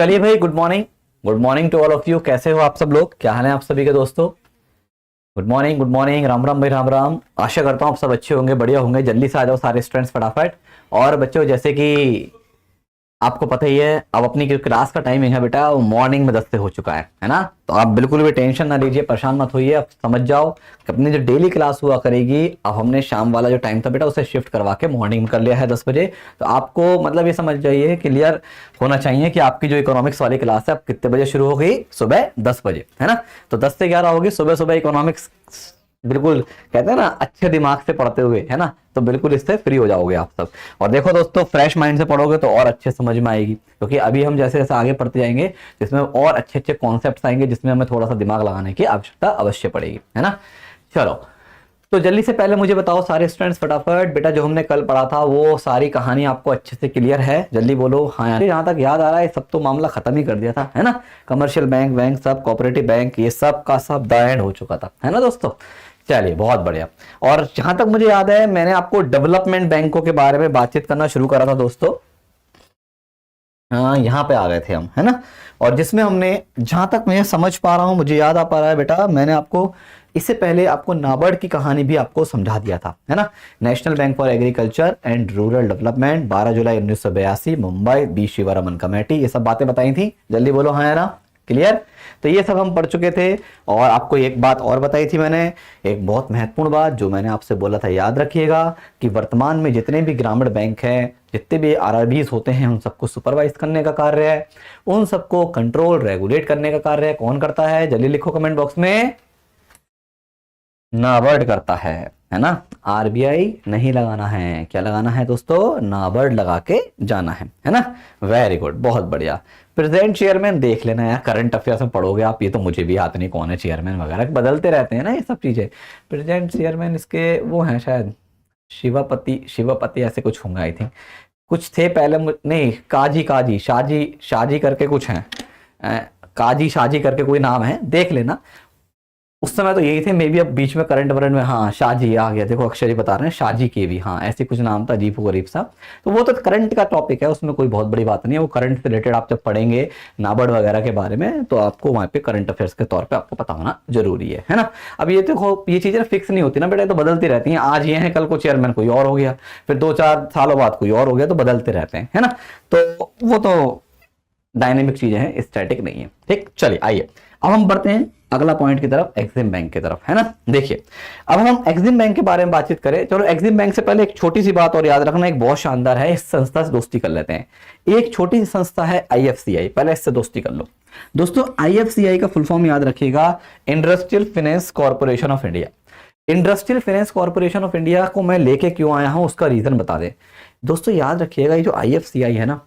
चलिए भाई, good morning to all of you. कैसे हो आप सब लोग? क्या हाल है आप सभी के दोस्तों? गुड मॉर्निंग, राम राम भाई, राम राम। आशा करता हूँ आप सब अच्छे होंगे, बढ़िया होंगे। जल्दी से आ जाओ सारे स्टूडेंट्स फटाफट। और बच्चों, जैसे कि आपको पता ही है, अब अपनी जो क्लास का टाइमिंग है बेटा, वो मॉर्निंग में 10 से हो चुका है ना। तो आप बिल्कुल भी टेंशन ना लीजिए, परेशान मत होइए। अब समझ जाओ कि अपनी जो डेली क्लास हुआ करेगी, अब हमने शाम वाला जो टाइम था बेटा उसे शिफ्ट करवा के मॉर्निंग में कर लिया है 10 बजे। तो आपको मतलब ये समझ जाइए, क्लियर होना चाहिए कि आपकी जो इकोनॉमिक्स वाली क्लास है अब कितने बजे शुरू हो गई? सुबह 10 बजे, है ना। तो 10 से 11 होगी सुबह सुबह इकोनॉमिक्स। बिल्कुल कहते हैं ना, अच्छे दिमाग से पढ़ते हुए, है ना। तो बिल्कुल इससे फ्री हो जाओगे आप सब। और देखो दोस्तों, फ्रेश माइंड से पढ़ोगे तो और अच्छे समझ में आएगी, क्योंकि अभी हम जैसे जैसे आगे पढ़ते जाएंगे जिसमें और अच्छे अच्छे कॉन्सेप्ट्स आएंगे, जिसमें हमें थोड़ा सा दिमाग लगाने की आवश्यकता अवश्य पड़ेगी, है ना। चलो, तो जल्दी से पहले मुझे बताओ सारे स्टूडेंट्स फटाफट, बेटा जो हमने कल पढ़ा था वो सारी कहानी आपको अच्छे से क्लियर है? जल्दी बोलो हाँ यार। जहां तक याद आ रहा है सब तो मामला खत्म ही कर दिया था, है ना। कमर्शियल बैंक बैंक सब, कोऑपरेटिव बैंक, ये सब का सब द एंड हो चुका था, है ना दोस्तों। चलिए, बहुत बढ़िया। और जहां तक मुझे याद है, मैंने आपको डेवलपमेंट बैंकों के बारे में बातचीत करना शुरू करा था दोस्तों। हाँ, यहाँ पे आ गए थे हम, है ना। और जिसमें हमने, जहां तक मैं समझ पा रहा हूं, मुझे याद आ पा रहा है बेटा, मैंने आपको इससे पहले आपको नाबार्ड की कहानी भी आपको समझा दिया था, है ना। National bank for agriculture and rural development, 12 जुलाई 1982, मुंबई, बी शिवरामन कमेटी, ये सब बातें बताई थी। जल्दी बोलो हाँ या ना। क्लियर? तो ये सब हम पढ़ चुके थे। और आपको एक बात और बताई थी मैंने, एक बहुत महत्वपूर्ण बात जो मैंने आपसे बोला था, याद रखिएगा कि वर्तमान में जितने भी ग्रामीण बैंक हैं, जितने भी आरआरबीज होते हैं, उन सबको सुपरवाइज करने का कार्य है, उन सबको कंट्रोल रेगुलेट करने का कार्य है। कौन करता है? जल्दी लिखो कमेंट बॉक्स में। नाबार्ड करता है ना। आरबीआई नहीं लगाना है, क्या लगाना है दोस्तों? नाबार्ड लगा के जाना है ना। वेरी गुड, बहुत बढ़िया। प्रेजेंट चेयरमैन देख लेना यार, करंट अफेयर्स में पढ़ोगे आप, ये तो मुझे भी याद नहीं कौन है चेयरमैन वगैरह, बदलते रहते हैं ना ये सब चीजें। प्रेजेंट चेयरमैन इसके वो हैं शायद शिवापति, शिवापति ऐसे कुछ होंगे आई थिंक। कुछ थे पहले नहीं, काजी काजी शाजी शाजी करके कुछ हैं। काजी शाजी करके कोई नाम है, देख लेना। उस समय तो यही थे, मे बी अब बीच में करंट वरंट में, हाँ शाहजी आ गया। देखो अक्षर जी बता रहे हैं शाहजी के भी, हाँ ऐसे कुछ नाम था, अजीब गरीब सा। तो वो तो करंट का टॉपिक है, उसमें कोई बहुत बड़ी बात नहीं है। वो करंट से रिलेटेड आप जब पढ़ेंगे नाबार्ड वगैरह के बारे में, तो आपको वहाँ पे करंट अफेयर्स के तौर पर आपको पता होना जरूरी है ना। अब ये देखो, ये चीजें फिक्स नहीं होती ना बेटा, तो बदलती रहती हैं। आज ये है, कल को चेयरमैन कोई और हो गया, फिर 2-4 सालों बाद कोई और हो गया, तो बदलते रहते हैं, है ना। तो वो तो डायनेमिक चीजें हैं, स्टैटिक नहीं है। ठीक, चलिए आइए अब हम बढ़ते हैं अगला पॉइंट की तरफ, एक्सिम बैंक की तरफ, है ना। देखिए, अब हम एक्सिम बैंक के बारे में बातचीत करें। चलो, एक्सिम बैंक से पहले एक छोटी सी बात और याद रखना, एक बहुत शानदार है, इस संस्था से दोस्ती कर लेते हैं। एक छोटी सी संस्था है आईएफसीआई, पहले इससे दोस्ती कर लो दोस्तों। आईएफसीआई का फुल फॉर्म याद रखिएगा, industrial finance corporation of India. Industrial finance corporation of India को मैं लेके क्यों आया हूं, उसका रीजन बता दें दोस्तों। याद रखिएगा, ये जो आईएफसीआई है ना,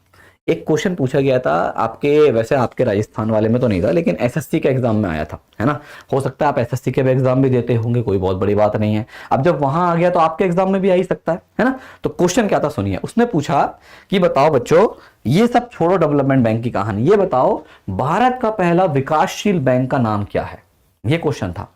एक क्वेश्चन पूछा गया था आपके, वैसे आपके राजस्थान वाले में तो नहीं था, लेकिन एसएससी के एग्जाम में आया था, है ना। हो सकता है आप एसएससी के एग्जाम भी देते होंगे, कोई बहुत बड़ी बात नहीं है। अब जब वहां आ गया तो आपके एग्जाम में भी आ ही सकता है ना। तो क्वेश्चन क्या था सुनिए, उसने पूछा कि बताओ बच्चों, ये सब छोड़ो डेवलपमेंट बैंक की कहानी, ये बताओ भारत का पहला विकासशील बैंक का नाम क्या है? ये क्वेश्चन था।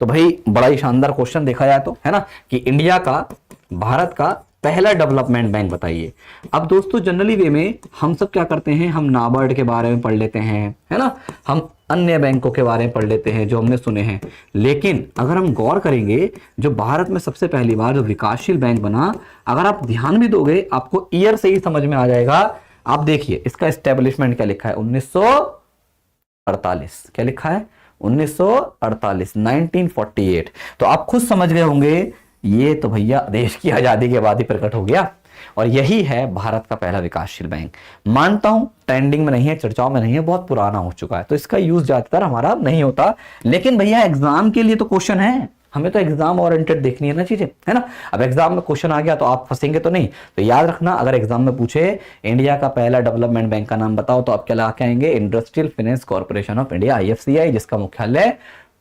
तो भाई बड़ा ही शानदार क्वेश्चन देखा जाए तो, है ना, कि इंडिया का, भारत का पहला डेवलपमेंट बैंक बताइए। अब दोस्तों जनरली वे में हम सब क्या करते हैं, हम नाबार्ड के बारे में पढ़ लेते हैं, है ना, हम अन्य बैंकों के बारे में पढ़ लेते हैं जो हमने सुने हैं। लेकिन अगर हम गौर करेंगे, जो भारत में सबसे पहली बार जो विकासशील बैंक बना, अगर आप ध्यान भी दोगे आपको ईयर से ही समझ में आ जाएगा। आप देखिए इसका एस्टेब्लिशमेंट क्या लिखा है, 1948। क्या लिखा है? 1948, 1948। तो आप खुद समझ गए होंगे, ये तो भैया देश की आजादी के बाद ही प्रकट हो गया। और यही है भारत का पहला विकासशील बैंक। मानता हूं ट्रेंडिंग में नहीं है, चर्चाओं में नहीं है, बहुत पुराना हो चुका है, तो इसका यूज ज्यादातर हमारा नहीं होता। लेकिन भैया एग्जाम के लिए तो क्वेश्चन है, हमें तो एग्जाम ओरिएंटेड देखनी है ना चीजें, है ना। अब एग्जाम में क्वेश्चन आ गया तो आप फंसेंगे तो नहीं। तो याद रखना, अगर एग्जाम में पूछे इंडिया का पहला डेवलपमेंट बैंक का नाम बताओ, तो आप क्या लगा के आएंगे? Industrial finance corporation of India, IFCI, जिसका मुख्यालय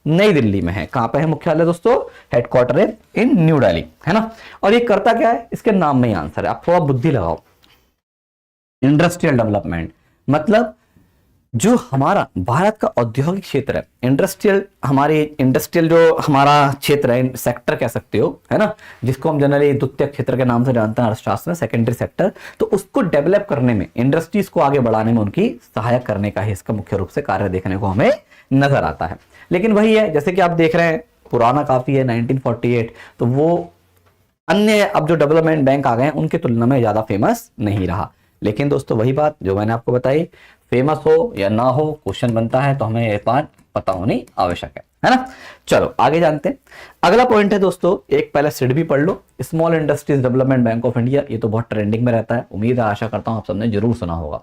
नई दिल्ली में है। कहां पे है मुख्यालय दोस्तों? हेडक्वार्टर है इन न्यू दिल्ली, है ना। और ये करता क्या है, इसके नाम में ही आंसर है, आप थोड़ा बुद्धि लगाओ। इंडस्ट्रियल डेवलपमेंट मतलब जो हमारा भारत का औद्योगिक क्षेत्र है, इंडस्ट्रियल जो हमारा क्षेत्र है, सेक्टर कह सकते हो, है ना, जिसको हम जनरली द्वितीय क्षेत्र के नाम से जानते हैं अर्थशास्त्र में, सेकेंडरी सेक्टर, तो उसको डेवलप करने में, इंडस्ट्रीज को आगे बढ़ाने में उनकी सहायक करने का ही इसका मुख्य रूप से कार्य देखने को हमें नजर आता है। लेकिन वही है, जैसे कि आप देख रहे हैं पुराना काफी है 1948, तो वो अन्य अब जो डेवलपमेंट बैंक आ गए हैं उनकी तुलना में ज्यादा फेमस नहीं रहा। लेकिन दोस्तों वही बात जो मैंने आपको बताई, फेमस हो या ना हो, क्वेश्चन बनता है तो हमें ये बात पता होनी आवश्यक है ना। चलो आगे जानते हैं। अगला पॉइंट है दोस्तों, एक पहले सिडबी पढ़ लो, small industries development bank of India. ये तो बहुत ट्रेंडिंग में रहता है, उम्मीद है, आशा करता हूं आप सबने जरूर सुना होगा।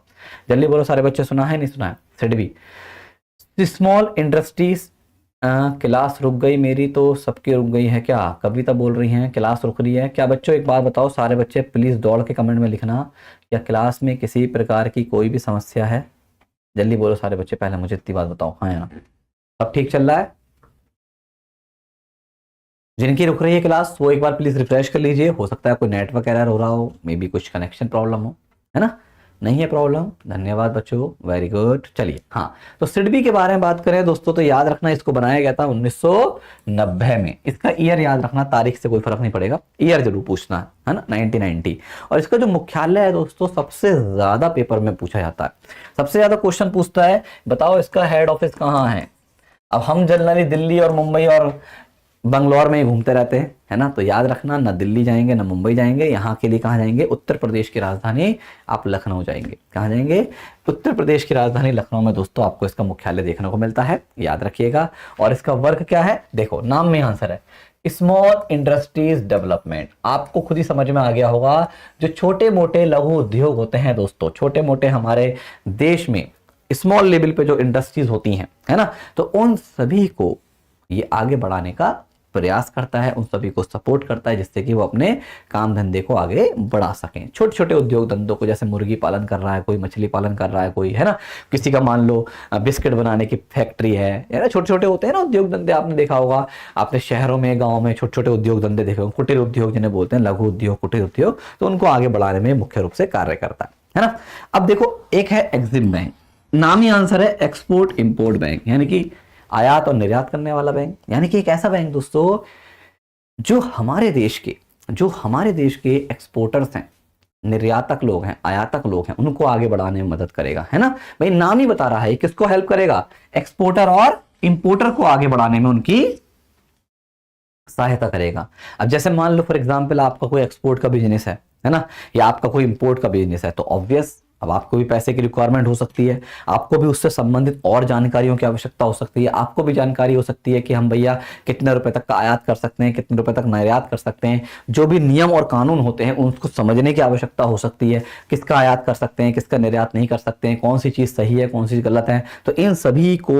जल्दी बोलो सारे बच्चे, सुना है नहीं सुना है? SIDBI, small industries. क्लास रुक गई मेरी तो सबकी रुक गई है क्या? कविता बोल रही हैं क्लास रुक रही है क्या? बच्चों एक बात बताओ, सारे बच्चे प्लीज दौड़ के कमेंट में लिखना, क्या क्लास में किसी प्रकार की कोई भी समस्या है? जल्दी बोलो सारे बच्चे, पहले मुझे इतनी बात बताओ, हाँ या ना? सब ठीक चल रहा है? जिनकी रुक रही है क्लास वो एक बार प्लीज रिफ्रेश कर लीजिए, हो सकता है कोई नेटवर्क एरर हो रहा हो, मे बी कुछ कनेक्शन प्रॉब्लम हो, है ना? नहीं है प्रॉब्लम, धन्यवाद बच्चों, वेरी गुड। चलिए, हाँ, तो सिडबी के बारे में बात करें दोस्तों, तो याद रखना इसको बनाया गया था 1990 में। इसका ईयर याद रखना, तारीख से कोई फर्क नहीं पड़ेगा, ईयर जरूर पूछना है ना, 1990। और इसका जो मुख्यालय है दोस्तों, सबसे ज्यादा पेपर में पूछा जाता है, सबसे ज्यादा क्वेश्चन पूछता है, बताओ इसका हेड ऑफिस कहाँ है? अब हम जनरली दिल्ली और मुंबई और बंगलौर में ही घूमते रहते हैं, है ना, तो याद रखना, ना दिल्ली जाएंगे ना मुंबई जाएंगे, यहाँ के लिए कहाँ जाएंगे? उत्तर प्रदेश की राजधानी आप लखनऊ जाएंगे। कहाँ जाएंगे? उत्तर प्रदेश की राजधानी लखनऊ में दोस्तों आपको इसका मुख्यालय देखने को मिलता है, याद रखिएगा। और इसका वर्क क्या है? देखो नाम में आंसर है, स्मॉल इंडस्ट्रीज डेवलपमेंट। आपको खुद ही समझ में आ गया होगा, जो छोटे मोटे लघु उद्योग होते हैं दोस्तों, छोटे मोटे हमारे देश में स्मॉल लेवल पे जो इंडस्ट्रीज होती हैं, है ना, तो उन सभी को ये आगे बढ़ाने का प्रयास करता है, उन सभी को सपोर्ट करता है, जिससे कि वो अपने काम धंधे को आगे बढ़ा सकें। छोटे छोटे उद्योग धंधों को, जैसे मुर्गी पालन कर रहा है कोई, मछली पालन कर रहा है कोई, है ना, किसी का मान लो बिस्किट बनाने की फैक्ट्री है ना, छोटे छोटे होते हैं ना उद्योग धंधे, आपने देखा होगा, आपने शहरों में गाँव में छोटे छोटे उद्योग धंधे देखे होंगे, कुटीर उद्योग जिन्हें बोलते हैं, लघु उद्योग, कुटीर उद्योग, तो उनको आगे बढ़ाने में मुख्य रूप से कार्य करता है ना। अब देखो, एक है एग्जिम बैंक, नाम ही आंसर है एक्सपोर्ट इंपोर्ट बैंक, यानी कि आयात और निर्यात करने वाला बैंक, यानी कि एक ऐसा बैंक दोस्तों जो हमारे देश के एक्सपोर्टर्स हैं, निर्यातक लोग हैं, आयातक लोग हैं, उनको आगे बढ़ाने में मदद करेगा, है ना भाई। नाम ही बता रहा है किसको हेल्प करेगा? एक्सपोर्टर और इंपोर्टर को आगे बढ़ाने में उनकी सहायता करेगा। अब जैसे मान लो फॉर एग्जांपल आपका कोई एक्सपोर्ट का बिजनेस है ना, या आपका कोई इंपोर्ट का बिजनेस है, तो ऑब्वियस अब आपको भी पैसे की रिक्वायरमेंट हो सकती है, आपको भी उससे संबंधित और जानकारियों की आवश्यकता हो सकती है, आपको भी जानकारी हो सकती है कि हम भैया कितने रुपए तक का आयात कर सकते हैं, कितने रुपए तक निर्यात कर सकते हैं, जो भी नियम और कानून होते हैं उनको समझने की आवश्यकता हो सकती है, किसका आयात कर सकते हैं, किसका निर्यात नहीं कर सकते हैं, कौन सी चीज सही है, कौन सी चीज गलत है, तो इन सभी को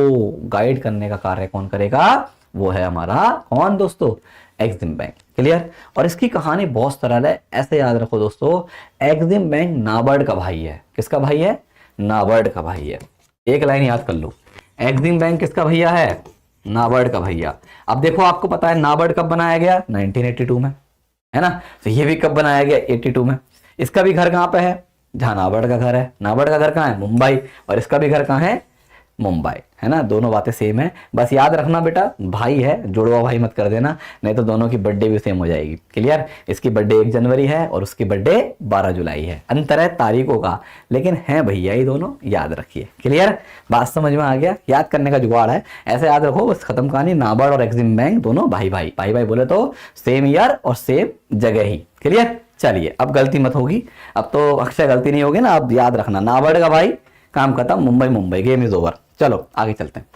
गाइड करने का कार्य कौन करेगा? वो है हमारा कौन दोस्तों? EXIM bank. क्लियर? और इसकी कहानी बहुत सरल है, ऐसे याद रखो दोस्तों, एग्जिम बैंक नाबार्ड का भाई है। किसका भाई है? नाबार्ड का भाई है। एक लाइन याद कर लो, एग्जिम बैंक किसका भैया है? नाबार्ड का भैया। अब देखो, आपको पता है नाबार्ड कब बनाया गया? 1982 में, है ना, तो ये भी कब बनाया गया? 82 में। इसका भी घर कहां पे है? जहां नाबार्ड का घर है। नाबार्ड का घर कहां है? मुंबई। और इसका भी घर कहां है? मुंबई, है ना, दोनों बातें सेम है। बस याद रखना बेटा, भाई है, जुड़वा भाई मत कर देना, नहीं तो दोनों की बर्थडे भी सेम हो जाएगी। क्लियर? इसकी बर्थडे 1 जनवरी है और उसकी बर्थडे 12 जुलाई है, अंतर है तारीखों का, लेकिन है भैया ही दोनों, याद रखिए। क्लियर? बात समझ में आ गया? याद करने का जुगाड़ है, ऐसे याद रखो, बस खत्म कहानी। नाबार्ड और एग्जिम बैंक दोनों भाई भाई, भाई भाई बोले तो सेम ईयर और सेम जगह ही। क्लियर? चलिए, अब गलती मत होगी, अब तो अक्षय गलती नहीं होगी ना, अब याद रखना, नाबार्ड का भाई, काम खत्म, Mumbai Mumbai, game is over. चलो आगे चलते हैं।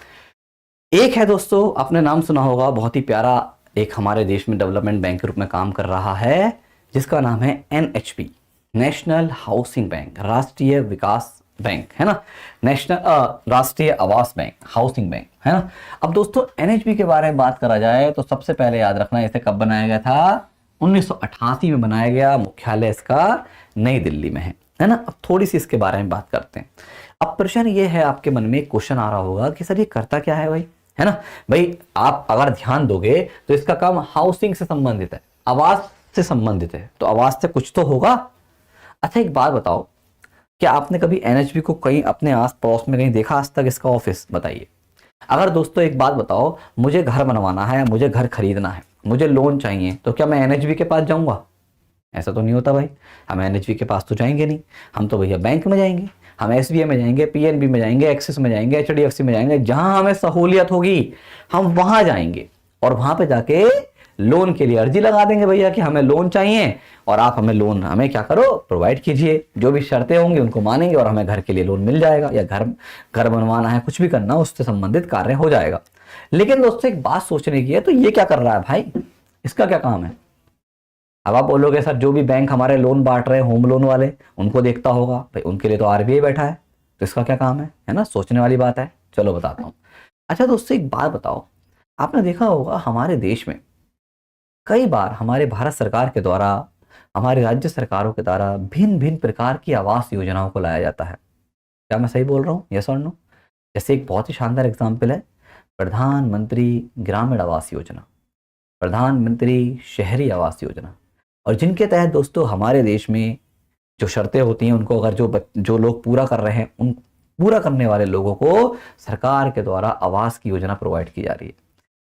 एक है दोस्तों, आपने नाम सुना होगा, बहुत ही प्यारा, एक हमारे देश में डेवलपमेंट बैंक के रूप में काम कर रहा है, जिसका नाम है एनएचबी, नेशनल हाउसिंग बैंक, राष्ट्रीय विकास बैंक, है ना, राष्ट्रीय आवास बैंक, हाउसिंग बैंक, है ना। अब दोस्तों एनएचबी के बारे में बात करा जाए तो सबसे पहले याद रखना, इसे कब बनाया गया था? 1988 में बनाया गया, मुख्यालय इसका नई दिल्ली में है ना। अब थोड़ी सी इसके बारे में बात करते हैं। अब प्रश्न ये है, आपके मन में एक क्वेश्चन आ रहा होगा कि सर ये करता क्या है भाई, है ना भाई। आप अगर ध्यान दोगे तो इसका काम हाउसिंग से संबंधित है, आवास से संबंधित है, तो आवास से कुछ तो होगा। अच्छा एक बात बताओ, क्या आपने कभी एनएचबी को कहीं अपने आस पड़ोस में कहीं देखा आज तक इसका ऑफिस? बताइए। अगर दोस्तों एक बात बताओ, मुझे घर बनवाना है, मुझे घर खरीदना है, मुझे लोन चाहिए, तो क्या मैं एनएचबी के पास जाऊंगा? ऐसा तो नहीं होता भाई। हम एनएचबी के पास तो जाएंगे नहीं, हम तो भैया बैंक में जाएंगे, हम एसबीआई में जाएंगे, पीएनबी में जाएंगे, एक्सिस में जाएंगे, एचडीएफसी में जाएंगे, जहां हमें सहूलियत होगी हम वहां जाएंगे और वहां पे जाके लोन के लिए अर्जी लगा देंगे भैया कि हमें लोन चाहिए और आप हमें लोन हमें क्या करो, प्रोवाइड कीजिए। जो भी शर्तें होंगी उनको मानेंगे और हमें घर के लिए लोन मिल जाएगा, या घर बनवाना है, कुछ भी करना, उससे संबंधित कार्य हो जाएगा। लेकिन दोस्तों एक बात सोचने की है, तो ये क्या कर रहा है भाई, इसका क्या काम है? अब आप बोलोगे सर जो भी बैंक हमारे लोन बांट रहे हैं होम लोन वाले, उनको देखता होगा भाई, उनके लिए तो आरबीआई बैठा है, तो इसका क्या काम है ना? सोचने वाली बात है। चलो बताता हूं। अच्छा दोस्तों एक बात बताओ, आपने देखा होगा हमारे देश में कई बार हमारे भारत सरकार के द्वारा, हमारे राज्य सरकारों के द्वारा भिन्न भिन्न प्रकार की आवास योजनाओं को लाया जाता है। क्या मैं सही बोल रहा हूँ? यस और नो? जैसे एक बहुत ही शानदार एग्जाम्पल है प्रधानमंत्री ग्रामीण आवास योजना, प्रधानमंत्री शहरी आवास योजना, और जिनके तहत दोस्तों हमारे देश में जो शर्तें होती हैं उनको अगर जो लोग पूरा कर रहे हैं, उन पूरा करने वाले लोगों को सरकार के द्वारा आवास की योजना प्रोवाइड की जा रही है।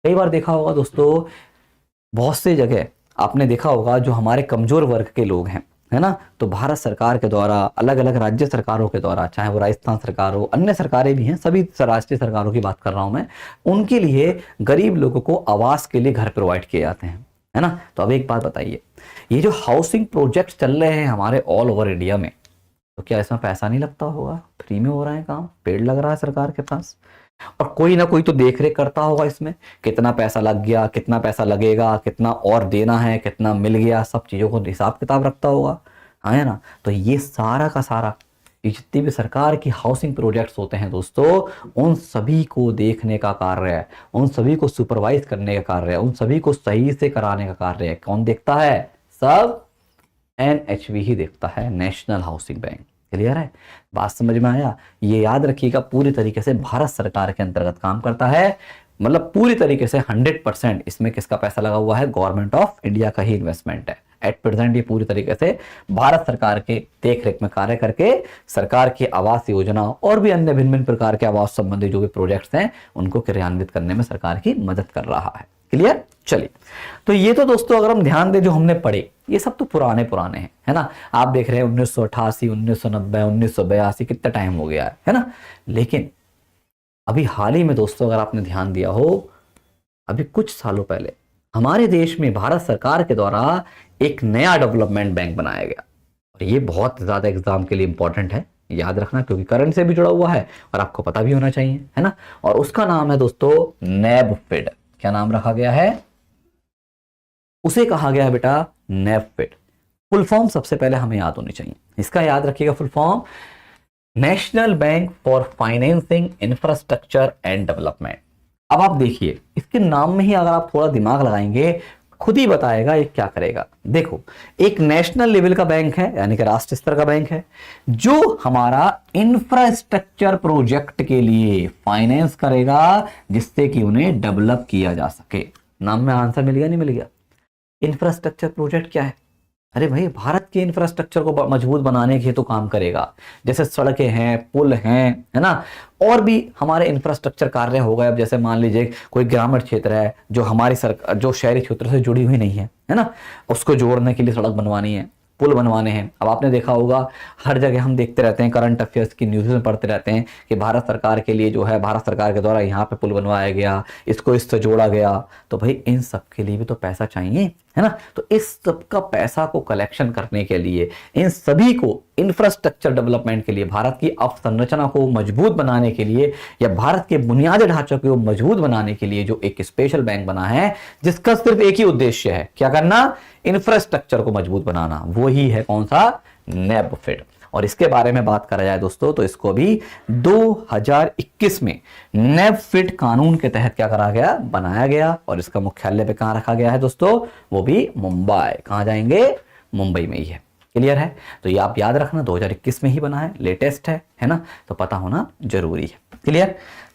कई बार देखा होगा दोस्तों, बहुत सी जगह आपने देखा होगा जो हमारे कमजोर वर्ग के लोग हैं, है ना, तो भारत सरकार के द्वारा, अलग अलग राज्य सरकारों के द्वारा, चाहे वो राजस्थान सरकार हो, अन्य सरकारें भी हैं, सभी राष्ट्रीय सरकारों की बात कर रहा हूं मैं, उनके लिए गरीब लोगों को आवास के लिए घर प्रोवाइड किए जाते हैं, है ना। तो अब एक बात बताइए, ये जो हाउसिंग प्रोजेक्ट चल रहे हैं हमारे ऑल ओवर इंडिया में, तो क्या इसमें पैसा नहीं लगता होगा? फ्री में हो रहा है काम, पेड़ लग रहा है सरकार के पास, और कोई ना कोई तो देख रेख करता होगा इसमें, कितना पैसा लग गया, कितना पैसा लगेगा, कितना और देना है, कितना मिल गया, सब चीजों को हिसाब किताब रखता होगा, है ना। तो ये सारा का सारा, ये जितनी भी सरकार की हाउसिंग प्रोजेक्ट्स होते हैं दोस्तों, उन सभी को देखने का कार्य है, उन सभी को सुपरवाइज करने का कार्य है, उन सभी को सही से कराने का कार्य है। कौन देखता है? सब एनएचबी ही देखता है, नेशनल हाउसिंग बैंक। क्लियर है? बात समझ में आया? ये याद रखिएगा, पूरी तरीके से भारत सरकार के अंतर्गत काम करता है, मतलब पूरी तरीके से 100% इसमें किसका पैसा लगा हुआ है? गवर्नमेंट ऑफ इंडिया का ही इन्वेस्टमेंट है। एट प्रेजेंट ये पूरी तरीके से भारत सरकार के देखरेख में कार्य करके सरकार की आवास योजना और भी अन्य भिन्न भिन्न प्रकार के आवास संबंधी जो भी प्रोजेक्ट्स हैं उनको क्रियान्वित करने में सरकार की मदद कर रहा है। क्लियर? चलिए, तो ये तो दोस्तों अगर हम ध्यान दें जो हमने पढ़े, ये सब तो पुराने पुराने हैं, है ना। आप देख रहे हैं 1988, 1990, 1982, कितना टाइम हो गया है ना। लेकिन अभी हाल ही में दोस्तों अगर आपने ध्यान दिया हो, अभी कुछ सालों पहले हमारे देश में भारत सरकार के द्वारा एक नया डेवलपमेंट बैंक बनाया गया, और ये बहुत ज्यादा एग्जाम के लिए इंपॉर्टेंट है, याद रखना, क्योंकि करंट से भी जुड़ा हुआ है और आपको पता भी होना चाहिए, है ना। और उसका नाम है दोस्तों नेबफेड। क्या नाम रखा गया है? उसे कहा गया है बेटा नेबफेड। फुल फॉर्म सबसे पहले हमें याद होनी चाहिए, इसका याद रखिएगा full form, national bank for financing infrastructure and development. अब आप देखिए, इसके नाम में ही अगर आप थोड़ा दिमाग लगाएंगे खुद ही बताएगा ये क्या करेगा। देखो, एक नेशनल लेवल का बैंक है, यानी कि राष्ट्रीय स्तर का बैंक है, जो हमारा इंफ्रास्ट्रक्चर प्रोजेक्ट के लिए फाइनेंस करेगा, जिससे कि उन्हें डेवलप किया जा सके। नाम में आंसर मिल गया? नहीं मिल गया? इंफ्रास्ट्रक्चर प्रोजेक्ट क्या है? अरे भाई, भारत के इंफ्रास्ट्रक्चर को मजबूत बनाने के तो काम करेगा, जैसे सड़कें हैं, पुल हैं, है ना, और भी हमारे इंफ्रास्ट्रक्चर कार्य हो गए। अब जैसे मान लीजिए कोई ग्रामीण क्षेत्र है जो हमारी सरकार, जो शहरी क्षेत्र से जुड़ी हुई नहीं है ना, उसको जोड़ने के लिए सड़क बनवानी है, पुल बनवाने हैं। अब आपने देखा होगा हर जगह हम देखते रहते हैं, करंट अफेयर्स की न्यूज़ में पढ़ते रहते हैं कि भारत सरकार के लिए जो है, भारत सरकार के द्वारा यहाँ पे पुल बनवाया गया, इसको इससे जोड़ा गया। तो भाई इन सब के लिए भी तो पैसा चाहिए, है ना। तो इस सब का पैसा को कलेक्शन करने के लिए, इन सभी को इंफ्रास्ट्रक्चर डेवलपमेंट के लिए, भारत की अवसंरचना को मजबूत बनाने के लिए, या भारत के बुनियादी ढांचे को मजबूत बनाने के लिए जो एक स्पेशल बैंक बना है, जिसका सिर्फ एक ही उद्देश्य है, क्या करना? इंफ्रास्ट्रक्चर को मजबूत बनाना। वो ही है कौन सा? नेबफेड। और इसके बारे में बात करा जाए दोस्तों, तो इसको भी 2021 में नेबफेड कानून के तहत क्या करा गया? बनाया गया। और इसका मुख्यालय पे कहां रखा गया है दोस्तों? वो भी मुंबई। कहां जाएंगे? मुंबई में ही है। क्लियर है? तो ये आप याद रखना, 2021 में ही बना है, लेटेस्ट है ना, तो पता होना जरूरी है। क्लियर?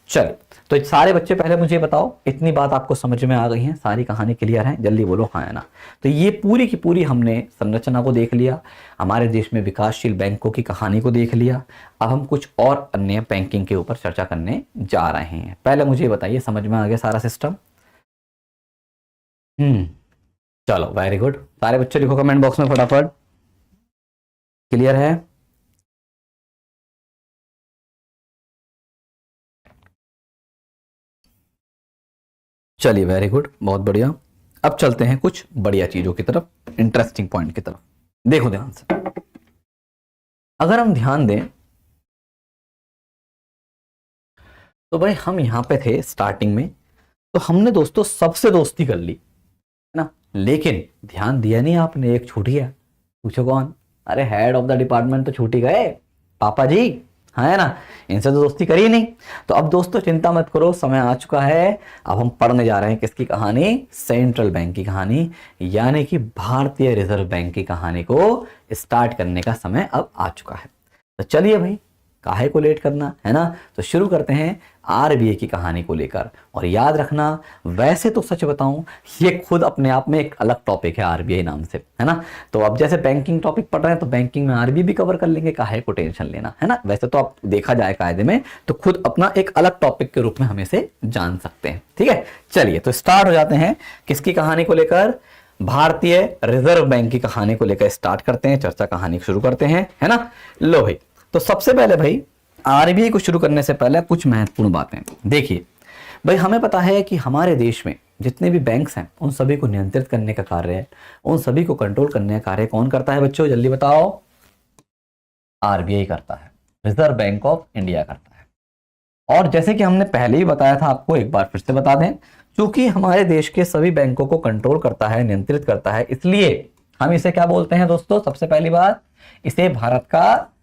चलिए, तो सारे बच्चे पहले मुझे बताओ, इतनी बात आपको समझ में आ गई है, सारी कहानी क्लियर है, जल्दी बोलो हाँ या ना। तो ये पूरी की पूरी हमने संरचना को देख लिया, हमारे देश में विकासशील बैंकों की कहानी को देख लिया। अब हम कुछ और अन्य बैंकिंग के ऊपर चर्चा करने जा रहे हैं। पहले मुझे बताइए, समझ में आ गया सारा सिस्टम? चलो वेरी गुड, सारे बच्चे लिखो कमेंट बॉक्स में फटाफट, क्लियर है? चलिए वेरी गुड, बहुत बढ़िया। अब चलते हैं कुछ बढ़िया चीजों की तरफ, इंटरेस्टिंग पॉइंट की तरफ। देखो ध्यान से, अगर हम ध्यान दें तो भाई हम यहां पे थे स्टार्टिंग में, तो हमने दोस्तों सबसे दोस्ती कर ली है ना, लेकिन ध्यान दिया नहीं आपने, एक छूट गया। पूछो कौन? अरे हेड ऑफ द डिपार्टमेंट तो छूट ही गए, पापा जी, हाँ है ना, इनसे तो दोस्ती करी नहीं। तो अब दोस्तों चिंता मत करो, समय आ चुका है, अब हम पढ़ने जा रहे हैं किसकी कहानी? सेंट्रल बैंक की कहानी, यानी कि भारतीय रिजर्व बैंक की कहानी को स्टार्ट करने का समय अब आ चुका है। तो चलिए भाई, काहे को लेट करना है ना, तो शुरू करते हैं आरबीआई की कहानी को लेकर। और याद रखना, वैसे तो सच बताऊं, ये खुद अपने आप में एक अलग टॉपिक है आरबीआई नाम से, है ना। तो अब जैसे बैंकिंग टॉपिक पढ़ रहे हैं तो बैंकिंग में आरबीआई भी कवर कर लेंगे, काहे को टेंशन लेना, है ना। वैसे तो आप देखा जाए कायदे में तो खुद अपना एक अलग टॉपिक के रूप में हम इसे जान सकते हैं, ठीक है। चलिए तो स्टार्ट हो जाते हैं, किसकी कहानी को लेकर? भारतीय रिजर्व बैंक की कहानी को लेकर स्टार्ट करते हैं, चर्चा कहानी शुरू करते हैं, है ना। लो भाई, तो सबसे पहले भाई आरबीआई को शुरू करने से पहले कुछ महत्वपूर्ण बातें देखिए। भाई हमें पता है कि हमारे देश में जितने भी बैंक्स हैं उन सभी को नियंत्रित करने का कार्य है, उन सभी को कंट्रोल करने का कार्य कौन करता है बच्चों, जल्दी बताओ? आरबीआई करता है, रिजर्व बैंक ऑफ इंडिया करता है। और जैसे कि हमने पहले ही बताया था आपको, एक बार फिर से बता दें, क्योंकि हमारे देश के सभी बैंकों को कंट्रोल करता है, नियंत्रित करता है, इसलिए हम इसे क्या बोलते हैं दोस्तों? सबसे पहली बात, इसे भारत का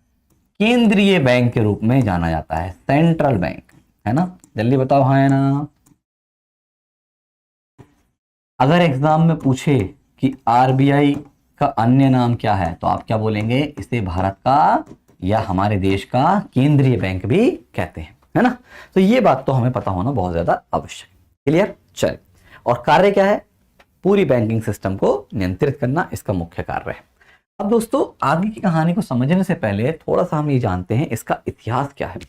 केंद्रीय बैंक के रूप में जाना जाता है, सेंट्रल बैंक, है ना। जल्दी बताओ हाँ है ना। अगर एग्जाम में पूछे कि आरबीआई का अन्य नाम क्या है तो आप क्या बोलेंगे? इसे भारत का या हमारे देश का केंद्रीय बैंक भी कहते हैं, है ना। तो ये बात तो हमें पता होना बहुत ज्यादा आवश्यक है, क्लियर। चल, और कार्य क्या है? पूरी बैंकिंग सिस्टम को नियंत्रित करना इसका मुख्य कार्य है। अब दोस्तों आगे की कहानी को समझने से पहले थोड़ा सा हम ये जानते हैं इसका इतिहास क्या है,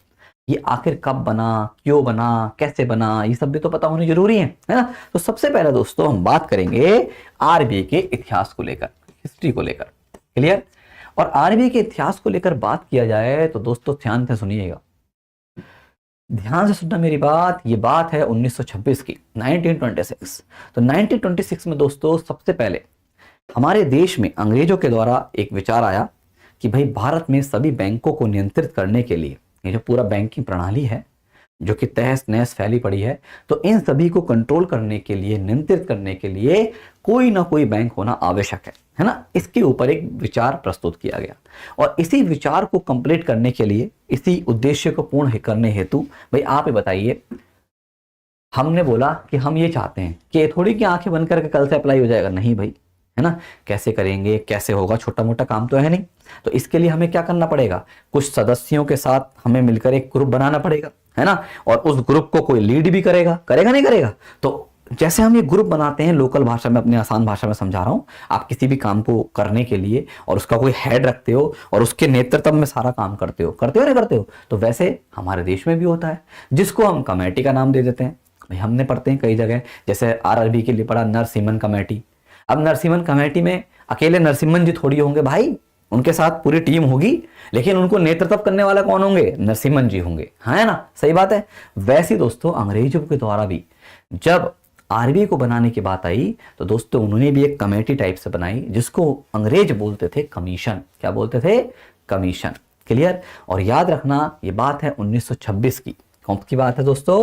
ये आखिर कब बना, क्यों बना, कैसे बना, ये सब भी तो पता होनी जरूरी है ना। तो सबसे पहले दोस्तों हम बात करेंगे आरबीआई के इतिहास को लेकर, हिस्ट्री को लेकर, क्लियर। और आरबीआई के इतिहास को लेकर बात किया जाए तो दोस्तों ध्यान से सुनिएगा, ध्यान से सुनना मेरी बात। ये बात है 1926 की, 1926। तो 1926 में दोस्तों सबसे पहले हमारे देश में अंग्रेजों के द्वारा एक विचार आया कि भाई भारत में सभी बैंकों को नियंत्रित करने के लिए, ये जो पूरा बैंकिंग प्रणाली है जो कि तहस नहस फैली पड़ी है, तो इन सभी को कंट्रोल करने के लिए, नियंत्रित करने के लिए कोई ना कोई बैंक होना आवश्यक है ना। इसके ऊपर एक विचार प्रस्तुत किया गया और इसी विचार को कंप्लीट करने के लिए, इसी उद्देश्य को पूर्ण करने हेतु, भाई आप ये बताइए, हमने बोला कि हम ये चाहते हैं कि थोड़ी की आंखें बंद करके कल से अप्लाई हो जाएगा, नहीं भाई, है ना। कैसे करेंगे, कैसे होगा, छोटा मोटा काम तो है नहीं। तो इसके लिए हमें क्या करना पड़ेगा? कुछ सदस्यों के साथ हमें मिलकर एक ग्रुप बनाना पड़ेगा, है ना। और उस ग्रुप को कोई लीड भी करेगा, करेगा नहीं करेगा। तो जैसे हम ये ग्रुप बनाते हैं, लोकल भाषा में, अपनी आसान भाषा में समझा रहा हूं, आप किसी भी काम को करने के लिए और उसका कोई हेड रखते हो और उसके नेतृत्व में सारा काम करते हो नहीं करते हो। तो वैसे हमारे देश में भी होता है, जिसको हम कमेटी का नाम दे देते हैं। भाई हमने पढ़ते हैं कई जगह, जैसे आरआरबी के लिए पढ़ा नरसिम्हन कमेटी। अब नरसिम्हन कमेटी में अकेले नरसिम्हन जी थोड़ी होंगे भाई, उनके साथ पूरी टीम होगी, लेकिन उनको नेतृत्व करने वाला कौन होंगे? नरसिम्हन जी होंगे, हाँ है ना, सही बात है। वैसे दोस्तों अंग्रेजों के द्वारा भी जब आरबीआई को बनाने की बात आई तो दोस्तों उन्होंने भी एक कमेटी टाइप से बनाई, जिसको अंग्रेज बोलते थे कमीशन। क्या बोलते थे? Commission, clear. और याद रखना ये बात है 1926 की। कौन की बात है दोस्तों?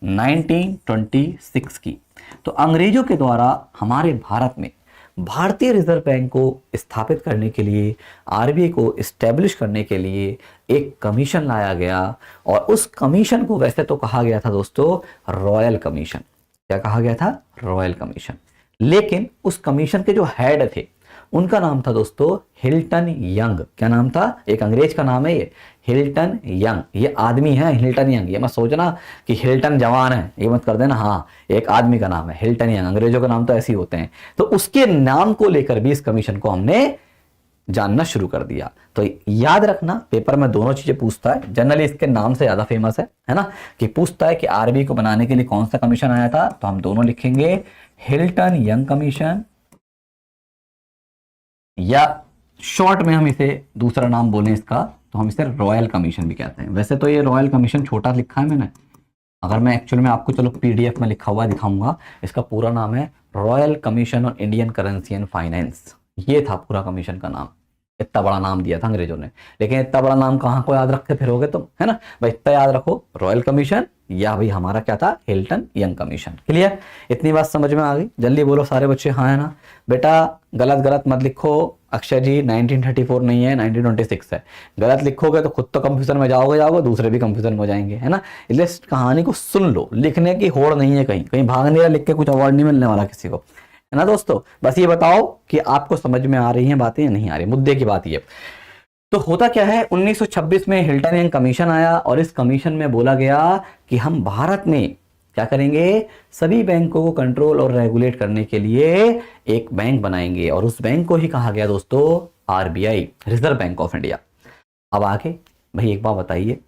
1926 की। तो अंग्रेजों के द्वारा हमारे भारत में भारतीय रिजर्व बैंक को स्थापित करने के लिए, आरबीआई को इस्टेब्लिश करने के लिए एक कमीशन लाया गया और उस कमीशन को वैसे तो कहा गया था दोस्तों रॉयल कमीशन। क्या कहा गया था? Royal commission. लेकिन उस कमीशन के जो हेड थे उनका नाम था दोस्तों हिल्टन यंग। क्या नाम था? एक अंग्रेज का नाम है ये, हिल्टन यंग। ये आदमी है हिल्टन यंग। ये मत सोचना कि हिल्टन जवान है, ये मत कर देना। हाँ, एक आदमी का नाम है हिल्टन यंग। अंग्रेजों का नाम तो ऐसे ही होते हैं। तो उसके नाम को लेकर भी इस कमीशन को हमने जानना शुरू कर दिया। तो याद रखना, पेपर में दोनों चीजें पूछता है। जनरली इसके नाम से ज्यादा फेमस है ना, कि पूछता है कि आरबीआई को बनाने के लिए कौन सा कमीशन आया था, तो हम दोनों लिखेंगे हिल्टन यंग कमीशन, या शॉर्ट में हम इसे दूसरा नाम बोलें इसका तो हम इसे रॉयल कमीशन भी कहते हैं। वैसे तो ये रॉयल कमीशन छोटा लिखा है मैंने, अगर मैं एक्चुअल में आपको चलो पीडीएफ में लिखा हुआ दिखाऊंगा। इसका पूरा नाम है royal commission on Indian currency and finance. ये था पूरा कमीशन का नाम। इतना बड़ा नाम दिया था अंग्रेजों ने, लेकिन इतना बड़ा नाम कहाँ को याद रख के फिरोगे तुम, है ना भाई। इतना याद रखो, रॉयल कमीशन या भाई हमारा क्या था, हिल्टन यंग कमीशन। क्लियर? इतनी बात समझ में आ गई? जल्दी बोलो सारे बच्चे हाँ है ना। बेटा गलत गलत मत लिखो। अक्षय जी 1934 नहीं है, 1926 है। गलत लिखोगे तो खुद तो कंफ्यूजन में जाओगे, दूसरे भी कंफ्यूजन में हो जाएंगे, है ना। इसलिए कहानी को सुन लो, लिखने की होड़ नहीं है, कहीं कहीं भाग नहीं रहा लिख के, कुछ अवार्ड नहीं मिलने वाला किसी को, है ना दोस्तों। बस ये बताओ कि आपको समझ में आ रही हैं बातें या नहीं आ रही, मुद्दे की बात ये। तो होता क्या है, 1926 में हिल्टन यंग कमीशन आया और इस कमीशन में बोला गया कि हम भारत में क्या करेंगे, सभी बैंकों को कंट्रोल और रेगुलेट करने के लिए एक बैंक बनाएंगे, और उस बैंक को ही कहा गया दोस्तों RBI, reserve bank of India. अब आगे भाई एक बात बताइए,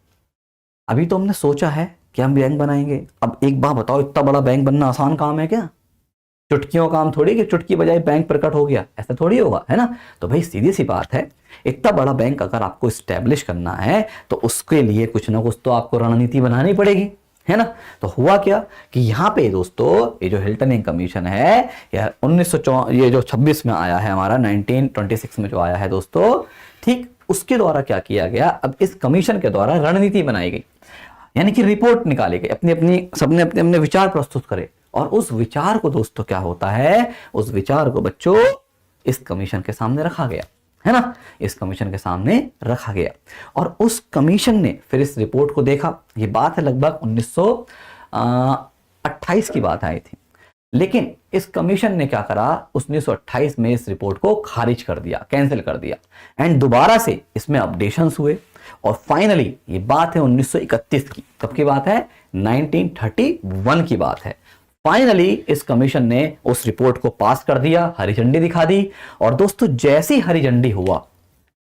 अभी तो हमने सोचा है कि हम बैंक बनाएंगे, अब एक बात बताओ, इतना बड़ा बैंक बनना आसान काम है क्या? चुटकियों काम थोड़ी कि चुटकी बजाय बैंक प्रकट हो गया, ऐसा थोड़ी होगा, है ना। तो भाई सीधी सी बात है, इतना बड़ा बैंक अगर आपको स्टैब्लिश करना है तो उसके लिए कुछ ना कुछ तो आपको रणनीति बनानी पड़ेगी, है ना। तो हुआ क्या कि यहाँ पे दोस्तों ये जो हिल्टन यंग कमीशन है, यह 1900 ये जो 26 में आया है हमारा, 1926 में जो आया है दोस्तों, ठीक उसके द्वारा क्या किया गया, अब इस कमीशन के द्वारा रणनीति बनाई गई, यानी कि रिपोर्ट निकाली गई, अपनी अपनी सबने अपने अपने विचार प्रस्तुत करे। और उस विचार को दोस्तों क्या होता है, उस विचार को बच्चों इस कमीशन के सामने रखा गया, है ना। इस कमीशन के सामने रखा गया और उस कमीशन ने फिर इस रिपोर्ट को देखा। ये बात है लगभग 1928 की बात आई थी, लेकिन इस कमीशन ने क्या करा, 1928 में इस रिपोर्ट को खारिज कर दिया, कैंसिल कर दिया, एंड दोबारा से इसमें अपडेशंस हुए और फाइनली ये बात है 1931 की। कब की बात है? 1931 की बात है। फाइनली इस कमीशन ने उस रिपोर्ट को पास कर दिया, हरी झंडी दिखा दी। और दोस्तों जैसी हरी झंडी हुआ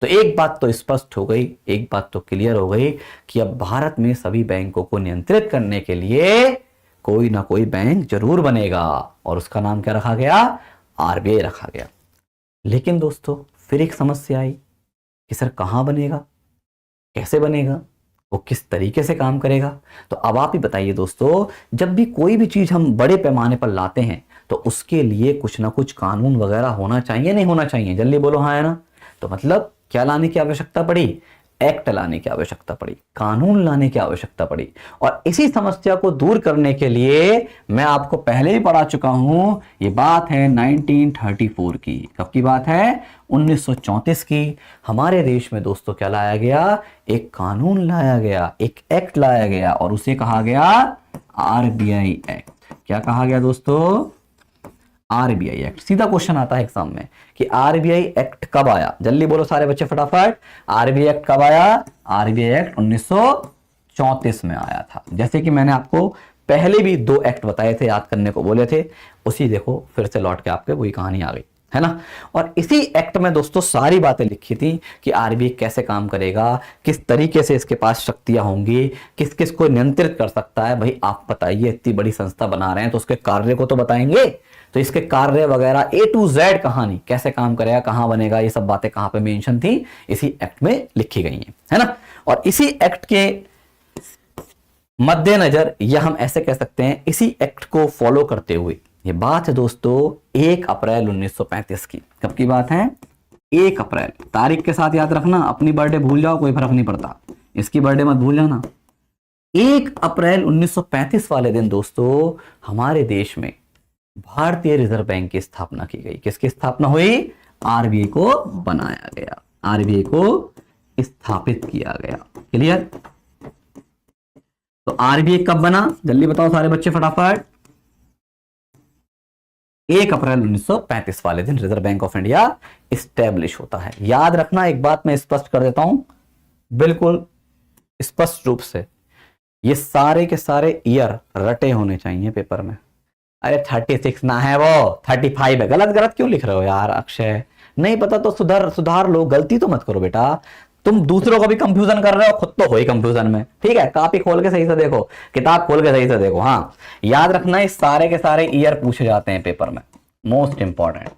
तो एक बात तो स्पष्ट हो गई, एक बात तो क्लियर हो गई कि अब भारत में सभी बैंकों को नियंत्रित करने के लिए कोई ना कोई बैंक जरूर बनेगा, और उसका नाम क्या रखा गया, आरबीआई रखा गया। लेकिन दोस्तों फिर एक समस्या आई कि सर कहां बनेगा, कैसे बनेगा, वो किस तरीके से काम करेगा। तो अब आप ही बताइए दोस्तों, जब भी कोई भी चीज हम बड़े पैमाने पर लाते हैं तो उसके लिए कुछ ना कुछ कानून वगैरह होना चाहिए, नहीं होना चाहिए? जल्दी बोलो हाँ है ना। तो मतलब क्या लाने की आवश्यकता पड़ी, एक्ट लाने की आवश्यकता पड़ी, कानून लाने की आवश्यकता पड़ी। और इसी समस्या को दूर करने के लिए मैं आपको पहले ही पढ़ा चुका हूं, ये बात है 1934 की। कब की बात है? 1934 की। हमारे देश में दोस्तों क्या लाया गया, एक कानून लाया गया, एक एक्ट लाया गया, और उसे कहा गया आरबीआई एक्ट। क्या कहा गया दोस्तों? RBI act. सीधा क्वेश्चन आता है एग्जाम में कि आरबीआई एक्ट कब आया, जल्दी बोलो सारे बच्चे फटाफट। आरबीआई एक्ट कब आया? आरबीआई एक्ट 1934 में आया था। जैसे कि मैंने आपको पहले भी 2 एक्ट बताए थे, याद करने को बोले थे, उसी देखो फिर से लौट के आपके वही कहानी आ गई, है ना। और इसी एक्ट में दोस्तों सारी बातें लिखी थी कि आरबीआई कैसे काम करेगा, किस तरीके से इसके पास शक्तियां होंगी, किस किस को नियंत्रित कर सकता है। भाई आप बताइए, इतनी बड़ी संस्था बना रहे हैं तो उसके कार्य को तो बताएंगे। तो इसके कार्य वगैरह A to Z कहानी, कैसे काम करेगा, कहां बनेगा, ये सब बातें कहां पे मेंशन थी, इसी एक्ट में लिखी गई है ना। और इसी एक्ट के मद्देनजर, या हम ऐसे कह सकते हैं इसी एक्ट को फॉलो करते हुए, ये बात है दोस्तों 1 अप्रैल 1935 की। कब की बात है? 1 अप्रैल। तारीख के साथ याद रखना, अपनी बर्थडे भूल जाओ कोई फर्क नहीं पड़ता, इसकी बर्थडे मत भूल जाना। 1 अप्रैल 1935 वाले दिन दोस्तों हमारे देश में भारतीय रिजर्व बैंक की स्थापना की गई। किसकी स्थापना हुई? आरबीआई को बनाया गया, आरबीआई को स्थापित किया गया। क्लियर? तो आरबीआई कब बना, जल्दी बताओ सारे बच्चे फटाफट। 1 अप्रैल 1935 वाले दिन reserve bank of India establish होता है। याद रखना, एक बात मैं स्पष्ट कर देता हूं बिल्कुल स्पष्ट रूप से, ये सारे के सारे ईयर रटे होने चाहिए पेपर में। अरे 36 ना है, वो 35 है। गलत गलत क्यों लिख रहे हो यार अक्षय? नहीं पता तो सुधार लो, गलती तो मत करो बेटा। तुम दूसरों को भी कंफ्यूजन कर रहे हो, खुद तो हो ही कंफ्यूजन में। ठीक है, कॉपी खोल के सही से देखो, किताब खोल के सही से देखो। हाँ, याद रखना, इस सारे के सारे ईयर पूछे जाते हैं पेपर में। Most important,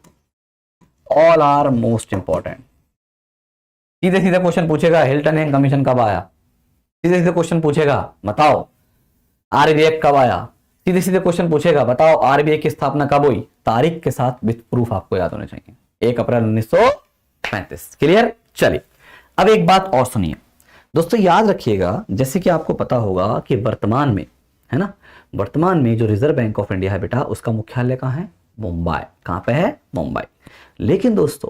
all are most important. सीधे सीधे क्वेश्चन पूछेगा, हिल्टन एंड कमीशन कब आया? सीधे सीधे क्वेश्चन पूछेगा, बताओ आरबीआई कब आया? सीधे सीधे क्वेश्चन पूछेगा, बताओ आरबीआई की स्थापना कब हुई? तारीख के साथ विथ प्रूफ आपको याद होने चाहिए। 1 अप्रैल 1935। क्लियर? चलिए, अब एक बात और सुनिए दोस्तों, याद रखिएगा, जैसे कि आपको पता होगा कि वर्तमान में, है ना, वर्तमान में जो रिजर्व बैंक ऑफ इंडिया है बेटा, उसका मुख्यालय कहाँ है? मुंबई। कहां पे है? मुंबई। लेकिन दोस्तों,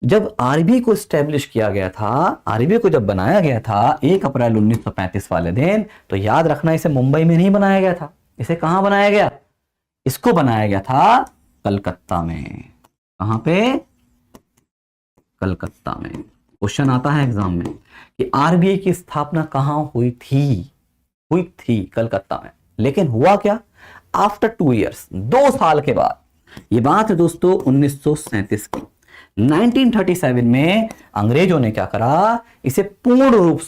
जब आरबीआई को स्टैब्लिश किया गया था, आरबीआई को जब बनाया गया था 1 अप्रैल 1935 वाले दिन, तो याद रखना, इसे मुंबई में नहीं बनाया गया था। इसे कहां बनाया गया? इसको बनाया गया था कलकत्ता में। कहां पे? कलकत्ता में। क्वेश्चन आता है एग्जाम में कि आरबीआई की स्थापना कहां हुई थी? हुई थी कलकत्ता में। लेकिन हुआ क्या? आफ्टर 2 इयर्स, 2 साल के बाद। ये बात है दोस्तों 1937 की। 1937 में अंग्रेजों ने क्या करा? इसे पूर्ण रूप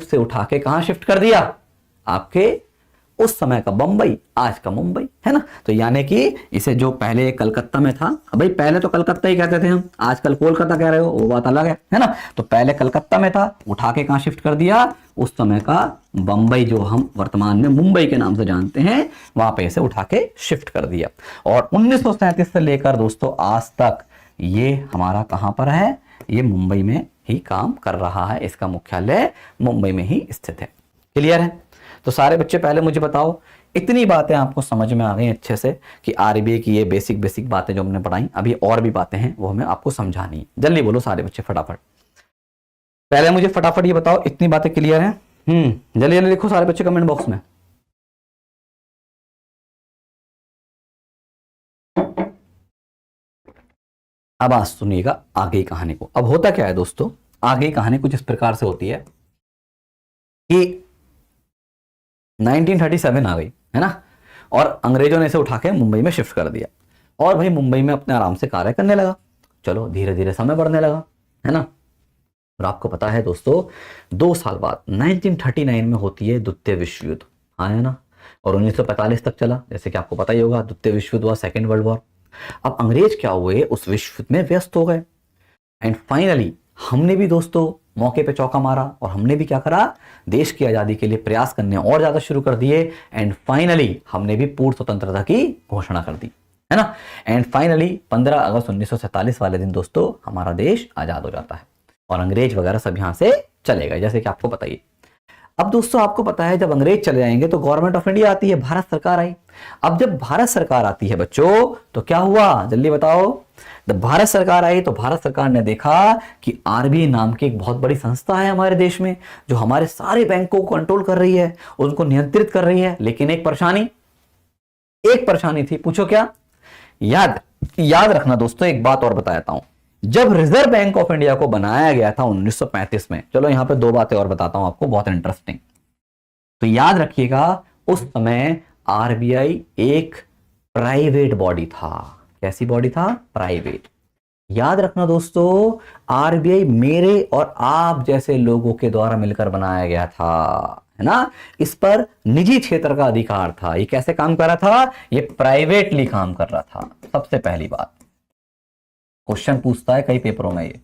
से उठा के कहां शिफ्ट कर दिया? आपके उस समय का बंबई, आज का मुंबई, है ना। तो यानी कि इसे जो पहले कलकत्ता में था, भाई पहले तो कलकत्ता ही कहते थे हम, आजकल कोलकाता कह रहे हो, वो बात अलग है ना। तो पहले कलकत्ता में था, उठा के कहां शिफ्ट कर दिया? उस समय का बंबई, जो हम वर्तमान में मुंबई के नाम से जानते हैं, वहां पे इसे उठा के शिफ्ट कर दिया। और 1937 से लेकर दोस्तों आज तक ये हमारा कहां पर है? ये मुंबई में ही काम कर रहा है। इसका मुख्यालय मुंबई में ही स्थित है। क्लियर है? तो सारे बच्चे पहले मुझे बताओ, इतनी बातें आपको समझ में आ गई अच्छे से कि आरबीआई की ये बेसिक बातें जो हमने पढ़ाई, अभी और भी बातें हैं वो हमें आपको समझानी है। जल्दी बोलो सारे बच्चे फटाफट। पहले मुझे फटाफट ये बताओ, इतनी बातें क्लियर हैं? जल्दी जल्दी लिखो सारे बच्चे कमेंट बॉक्स में। अब आज सुनिएगा आगे की कहानी को। अब होता क्या है दोस्तों, आगे की कहानी कुछ इस प्रकार से होती है कि 1937 आ गई, है ना, और अंग्रेजों ने इसे उठा के मुंबई में शिफ्ट कर दिया। और भाई मुंबई में अपने आराम से कार्य करने लगा। चलो धीरे धीरे समय बढ़ने लगा, है ना। और आपको पता है दोस्तों, 2 साल बाद 1939 में होती है द्वितीय विश्व युद्ध, हाँ है ना। और 1945 तक चला, जैसे कि आपको पता ही होगा, द्वितीय विश्व युद्ध हुआ, सेकेंड वर्ल्ड वॉर। अब अंग्रेज क्या हुए, उस विश्व युद्ध में व्यस्त हो गए। एंड फाइनली हमने भी दोस्तों मौके पे चौका मारा, और हमने भी क्या करा? देश की आजादी के लिए प्रयास करने और ज्यादा शुरू कर दिए। एंड फाइनली हमने भी पूर्ण स्वतंत्रता की घोषणा कर दी, है ना। एंड फाइनली 15 अगस्त 1947 वाले दिन दोस्तों हमारा देश आजाद हो जाता है, और अंग्रेज वगैरह सब यहां से चले गए, जैसे कि आपको पता ही। अब दोस्तों आपको पता है, जब अंग्रेज चले जाएंगे तो गवर्नमेंट ऑफ इंडिया आती है, भारत सरकार आई। अब जब भारत सरकार आती है बच्चों, तो क्या हुआ? जल्दी बताओ। जब भारत सरकार आई तो भारत सरकार ने देखा कि आरबीआई नाम की एक बहुत बड़ी संस्था है हमारे देश में, जो हमारे सारे बैंकों को कंट्रोल कर रही है, उनको नियंत्रित कर रही है। लेकिन एक परेशानी थी। पूछो क्या? याद रखना दोस्तों, एक बात और बताता हूं। जब रिजर्व बैंक ऑफ इंडिया को बनाया गया था 1935 में, चलो यहां पे 2 बातें और बताता हूं आपको, बहुत इंटरेस्टिंग। तो याद रखिएगा, उस समय आरबीआई एक प्राइवेट बॉडी था। कैसी बॉडी था? प्राइवेट। याद रखना दोस्तों, आरबीआई मेरे और आप जैसे लोगों के द्वारा मिलकर बनाया गया था, है ना। इस पर निजी क्षेत्र का अधिकार था। ये कैसे काम कर रहा था? ये प्राइवेटली काम कर रहा था। सबसे पहली बात, क्वेश्चन पूछता है कई पेपरों में ये,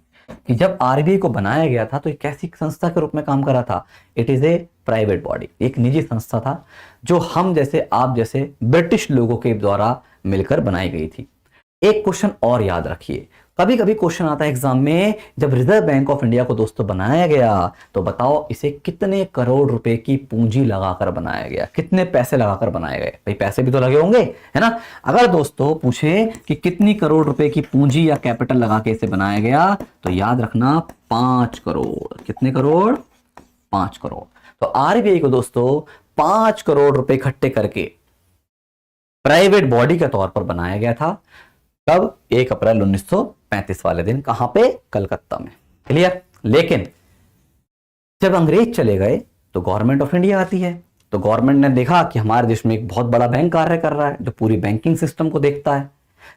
कि जब आरबीआई को बनाया गया था तो ये कैसी संस्था के रूप में काम कर रहा था? It is a private body, एक निजी संस्था था, जो हम जैसे आप जैसे ब्रिटिश लोगों के द्वारा मिलकर बनाई गई थी। एक क्वेश्चन और याद रखिए, कभी कभी क्वेश्चन आता है एग्जाम में, जब रिजर्व बैंक ऑफ इंडिया को दोस्तों बनाया गया, तो बताओ इसे कितने करोड़ रुपए की पूंजी लगाकर बनाया गया? कितने पैसे लगाकर बनाए गए? भाई पैसे भी तो लगे होंगे, है ना। अगर दोस्तों पूछे कि कितनी करोड़ रुपए की पूंजी या कैपिटल लगा के इसे बनाया गया, तो याद रखना 5 करोड़। कितने करोड़? 5 करोड़। तो आरबीआई को दोस्तों 5 करोड़ रुपए इकट्ठे करके प्राइवेट बॉडी के तौर पर बनाया गया था। कब? 1 अप्रैल 1935 वाले दिन। कहां पे? कलकत्ता में। क्लियर? लेकिन जब अंग्रेज चले गए तो गवर्नमेंट ऑफ इंडिया आती है, तो गवर्नमेंट ने देखा कि हमारे देश में एक बहुत बड़ा बैंक कार्य कर रहा है जो पूरी बैंकिंग सिस्टम को देखता है,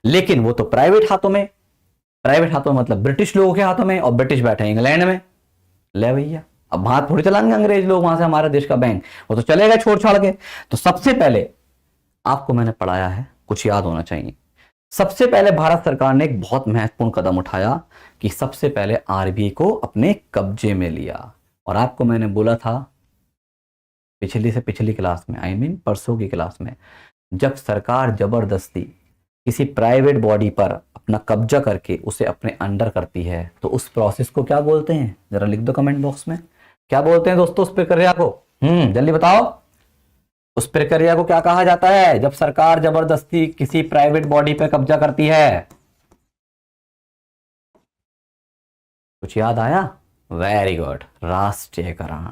लेकिन वो तो प्राइवेट हाथों में, प्राइवेट हाथों मतलब ब्रिटिश लोगों के हाथों में, और ब्रिटिश बैठे इंग्लैंड में। ले भैया, अब हाथ थोड़ी चलाएंगे अंग्रेज लोग वहां से हमारे देश का बैंक, वो तो चलेगा छोड़ छाड़ के। तो सबसे पहले आपको मैंने पढ़ाया है, कुछ याद होना चाहिए। सबसे पहले भारत सरकार ने एक बहुत महत्वपूर्ण कदम उठाया कि सबसे पहले आरबीआई को अपने कब्जे में लिया। और आपको मैंने बोला था पिछली से पिछली क्लास में, आई मीन परसों की क्लास में, जब सरकार जबरदस्ती किसी प्राइवेट बॉडी पर अपना कब्जा करके उसे अपने अंडर करती है तो उस प्रोसेस को क्या बोलते हैं? जरा लिख दो कमेंट बॉक्स में, क्या बोलते हैं दोस्तों उस प्रक्रिया को? जल्दी बताओ, उस प्रक्रिया को क्या कहा जाता है जब सरकार जबरदस्ती किसी प्राइवेट बॉडी पर कब्जा करती है? कुछ याद आया? वेरी गुड, राष्ट्रीयकरण,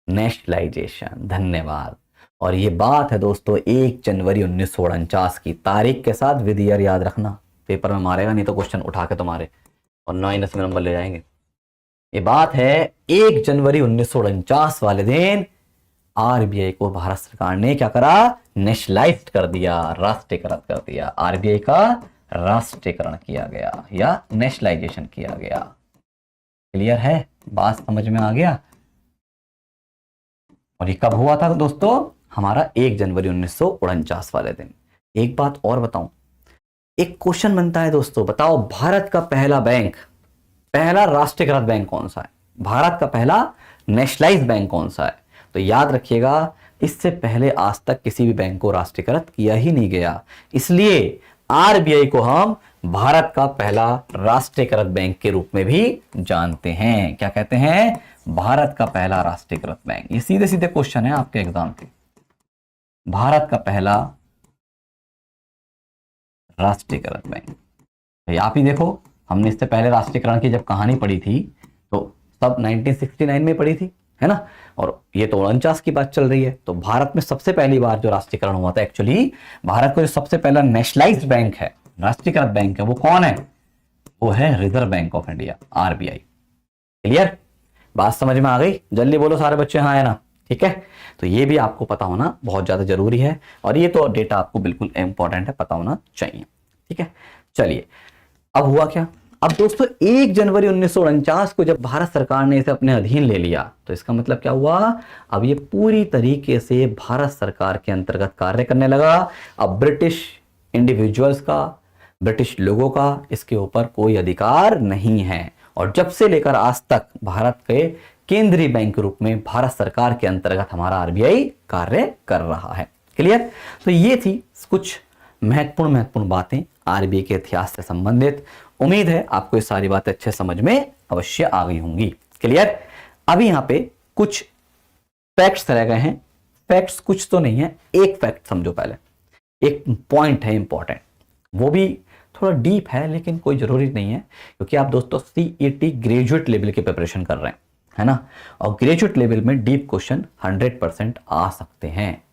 नेशनलाइजेशन। धन्यवाद। और ये बात है दोस्तों 1 जनवरी 1949 की। तारीख के साथ विद ईयर याद रखना, पेपर में मारेगा नहीं तो क्वेश्चन उठा के तुम्हारे और माइनस में नंबर ले जाएंगे। ये बात है 1 जनवरी 1949 वाले दिन आरबीआई को भारत सरकार ने क्या करा? नेशनलाइज्ड कर दिया, राष्ट्रीयकृत कर दिया। आरबीआई का राष्ट्रीयकरण किया गया या नेशनलाइजेशन किया गया। क्लियर है? बात समझ में आ गया? और ये कब हुआ था दोस्तों? हमारा 1 जनवरी 1949 वाले दिन। एक बात और बताऊं, एक क्वेश्चन बनता है दोस्तों, बताओ भारत का पहला बैंक, पहला राष्ट्रीयकृत बैंक कौन सा है? भारत का पहला नेशनलाइज्ड बैंक कौन सा है? तो याद रखिएगा, इससे पहले आज तक किसी भी बैंक को राष्ट्रीयकृत किया ही नहीं गया, इसलिए आरबीआई को हम भारत का पहला राष्ट्रीयकृत बैंक के रूप में भी जानते हैं। क्या कहते हैं? भारत का पहला राष्ट्रीयकृत बैंक। ये सीधे सीधे क्वेश्चन है आपके एग्जाम के। भारत का पहला राष्ट्रीयकृत बैंक। तो आप ही देखो, हमने इससे पहले राष्ट्रीयकरण की जब कहानी पढ़ी थी तो सब 1969 में पढ़ी थी, है ना? और ये तो 49 की बात चल रही है। तो भारत में सबसे पहली बार जो राष्ट्रीयकरण हुआ था, एक्चुअली भारत का जो सबसे पहला नेशनलाइज्ड बैंक है, राष्ट्रीयकृत बैंक है, वो कौन है? वो है reserve bank of India, RBI. Clear? बात समझ में आ गई? जल्दी बोलो सारे बच्चे, हाँ है ना? ठीक है, तो ये भी आपको पता होना बहुत ज्यादा जरूरी है, और ये तो डेटा आपको बिल्कुल इंपॉर्टेंट है, पता होना चाहिए। ठीक है, चलिए अब हुआ क्या? अब दोस्तों 1 जनवरी 1949 को जब भारत सरकार ने इसे अपने अधीन ले लिया तो इसका मतलब क्या हुआ? अब ये पूरी तरीके से भारत सरकार के अंतर्गत कार्य करने लगा। अब ब्रिटिश इंडिविजुअल्स का, ब्रिटिश लोगों का इसके ऊपर कोई अधिकार नहीं है। और जब से लेकर आज तक भारत के केंद्रीय बैंक के रूप में भारत सरकार के अंतर्गत हमारा आरबीआई कार्य कर रहा है। क्लियर? तो ये थी कुछ महत्वपूर्ण बातें आरबीआई के इतिहास से संबंधित। उम्मीद है आपको ये सारी बातें अच्छे समझ में अवश्य आ गई होंगी। क्लियर? अभी यहां पे कुछ फैक्ट्स रह गए हैं। फैक्ट्स कुछ तो नहीं है, एक फैक्ट समझो पहले, एक पॉइंट है इंपॉर्टेंट, वो भी थोड़ा डीप है लेकिन कोई जरूरी नहीं है, क्योंकि आप दोस्तों सीईटी ग्रेजुएट लेवल की प्रिपरेशन कर रहे हैं, है ना? और ग्रेजुएट लेवल में डीप क्वेश्चन 100% आ सकते हैं।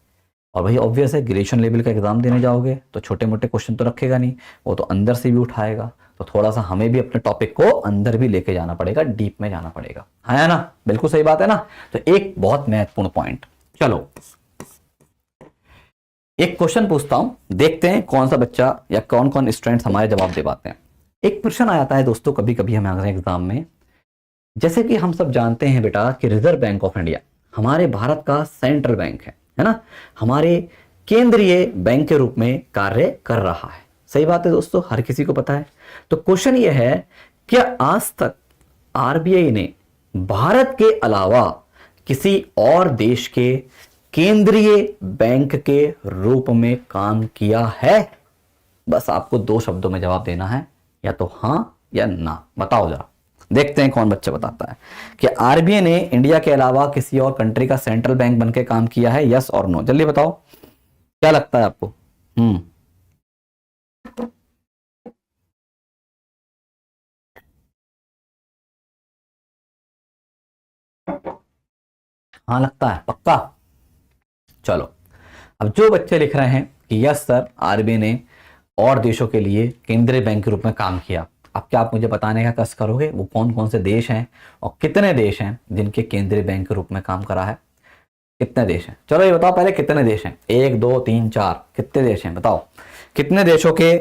और भाई ऑब्वियस है, ग्रेजुएशन लेवल का एग्जाम देने जाओगे तो छोटे मोटे क्वेश्चन तो रखेगा नहीं, वो तो अंदर से भी उठाएगा। तो थोड़ा सा हमें भी अपने टॉपिक को अंदर भी लेके जाना पड़ेगा, डीप में जाना पड़ेगा, है ना? बिल्कुल सही बात है ना? तो एक बहुत महत्वपूर्ण पॉइंट, चलो एक क्वेश्चन पूछता हूं, देखते हैं कौन सा बच्चा या कौन कौन स्टूडेंट्स हमारे जवाब दे पाते हैं। एक प्रश्न आ जाता है दोस्तों कभी कभी हमारे एग्जाम में, जैसे कि हम सब जानते हैं बेटा कि रिजर्व बैंक ऑफ इंडिया हमारे भारत का सेंट्रल बैंक है ना? हमारे केंद्रीय बैंक के रूप में कार्य कर रहा है। सही बात है दोस्तों, हर किसी को पता है। तो क्वेश्चन ये है, क्या आज तक आरबीआई ने भारत के अलावा किसी और देश के केंद्रीय बैंक के रूप में काम किया है? बस आपको 2 शब्दों में जवाब देना है, या तो हां या ना। बताओ जरा, देखते हैं कौन बच्चा बताता है कि आरबीआई ने इंडिया के अलावा किसी और कंट्री का सेंट्रल बैंक बनकर काम किया है, यस और नो? जल्दी बताओ, क्या लगता है आपको? हाँ लगता है, पक्का? चलो, अब जो बच्चे लिख रहे हैं कि यस सर आरबीआई ने और देशों के लिए केंद्रीय बैंक के रूप में काम किया। अब क्या आप मुझे बताने का कष्ट करोगे वो कौन कौन से देश हैं और कितने देश हैं जिनके केंद्रीय बैंक के रूप में काम करा है? कितने देश हैं? चलो ये बताओ पहले कितने देश हैं? 1 2 3 4 कितने देश हैं बताओ? कितने देशों के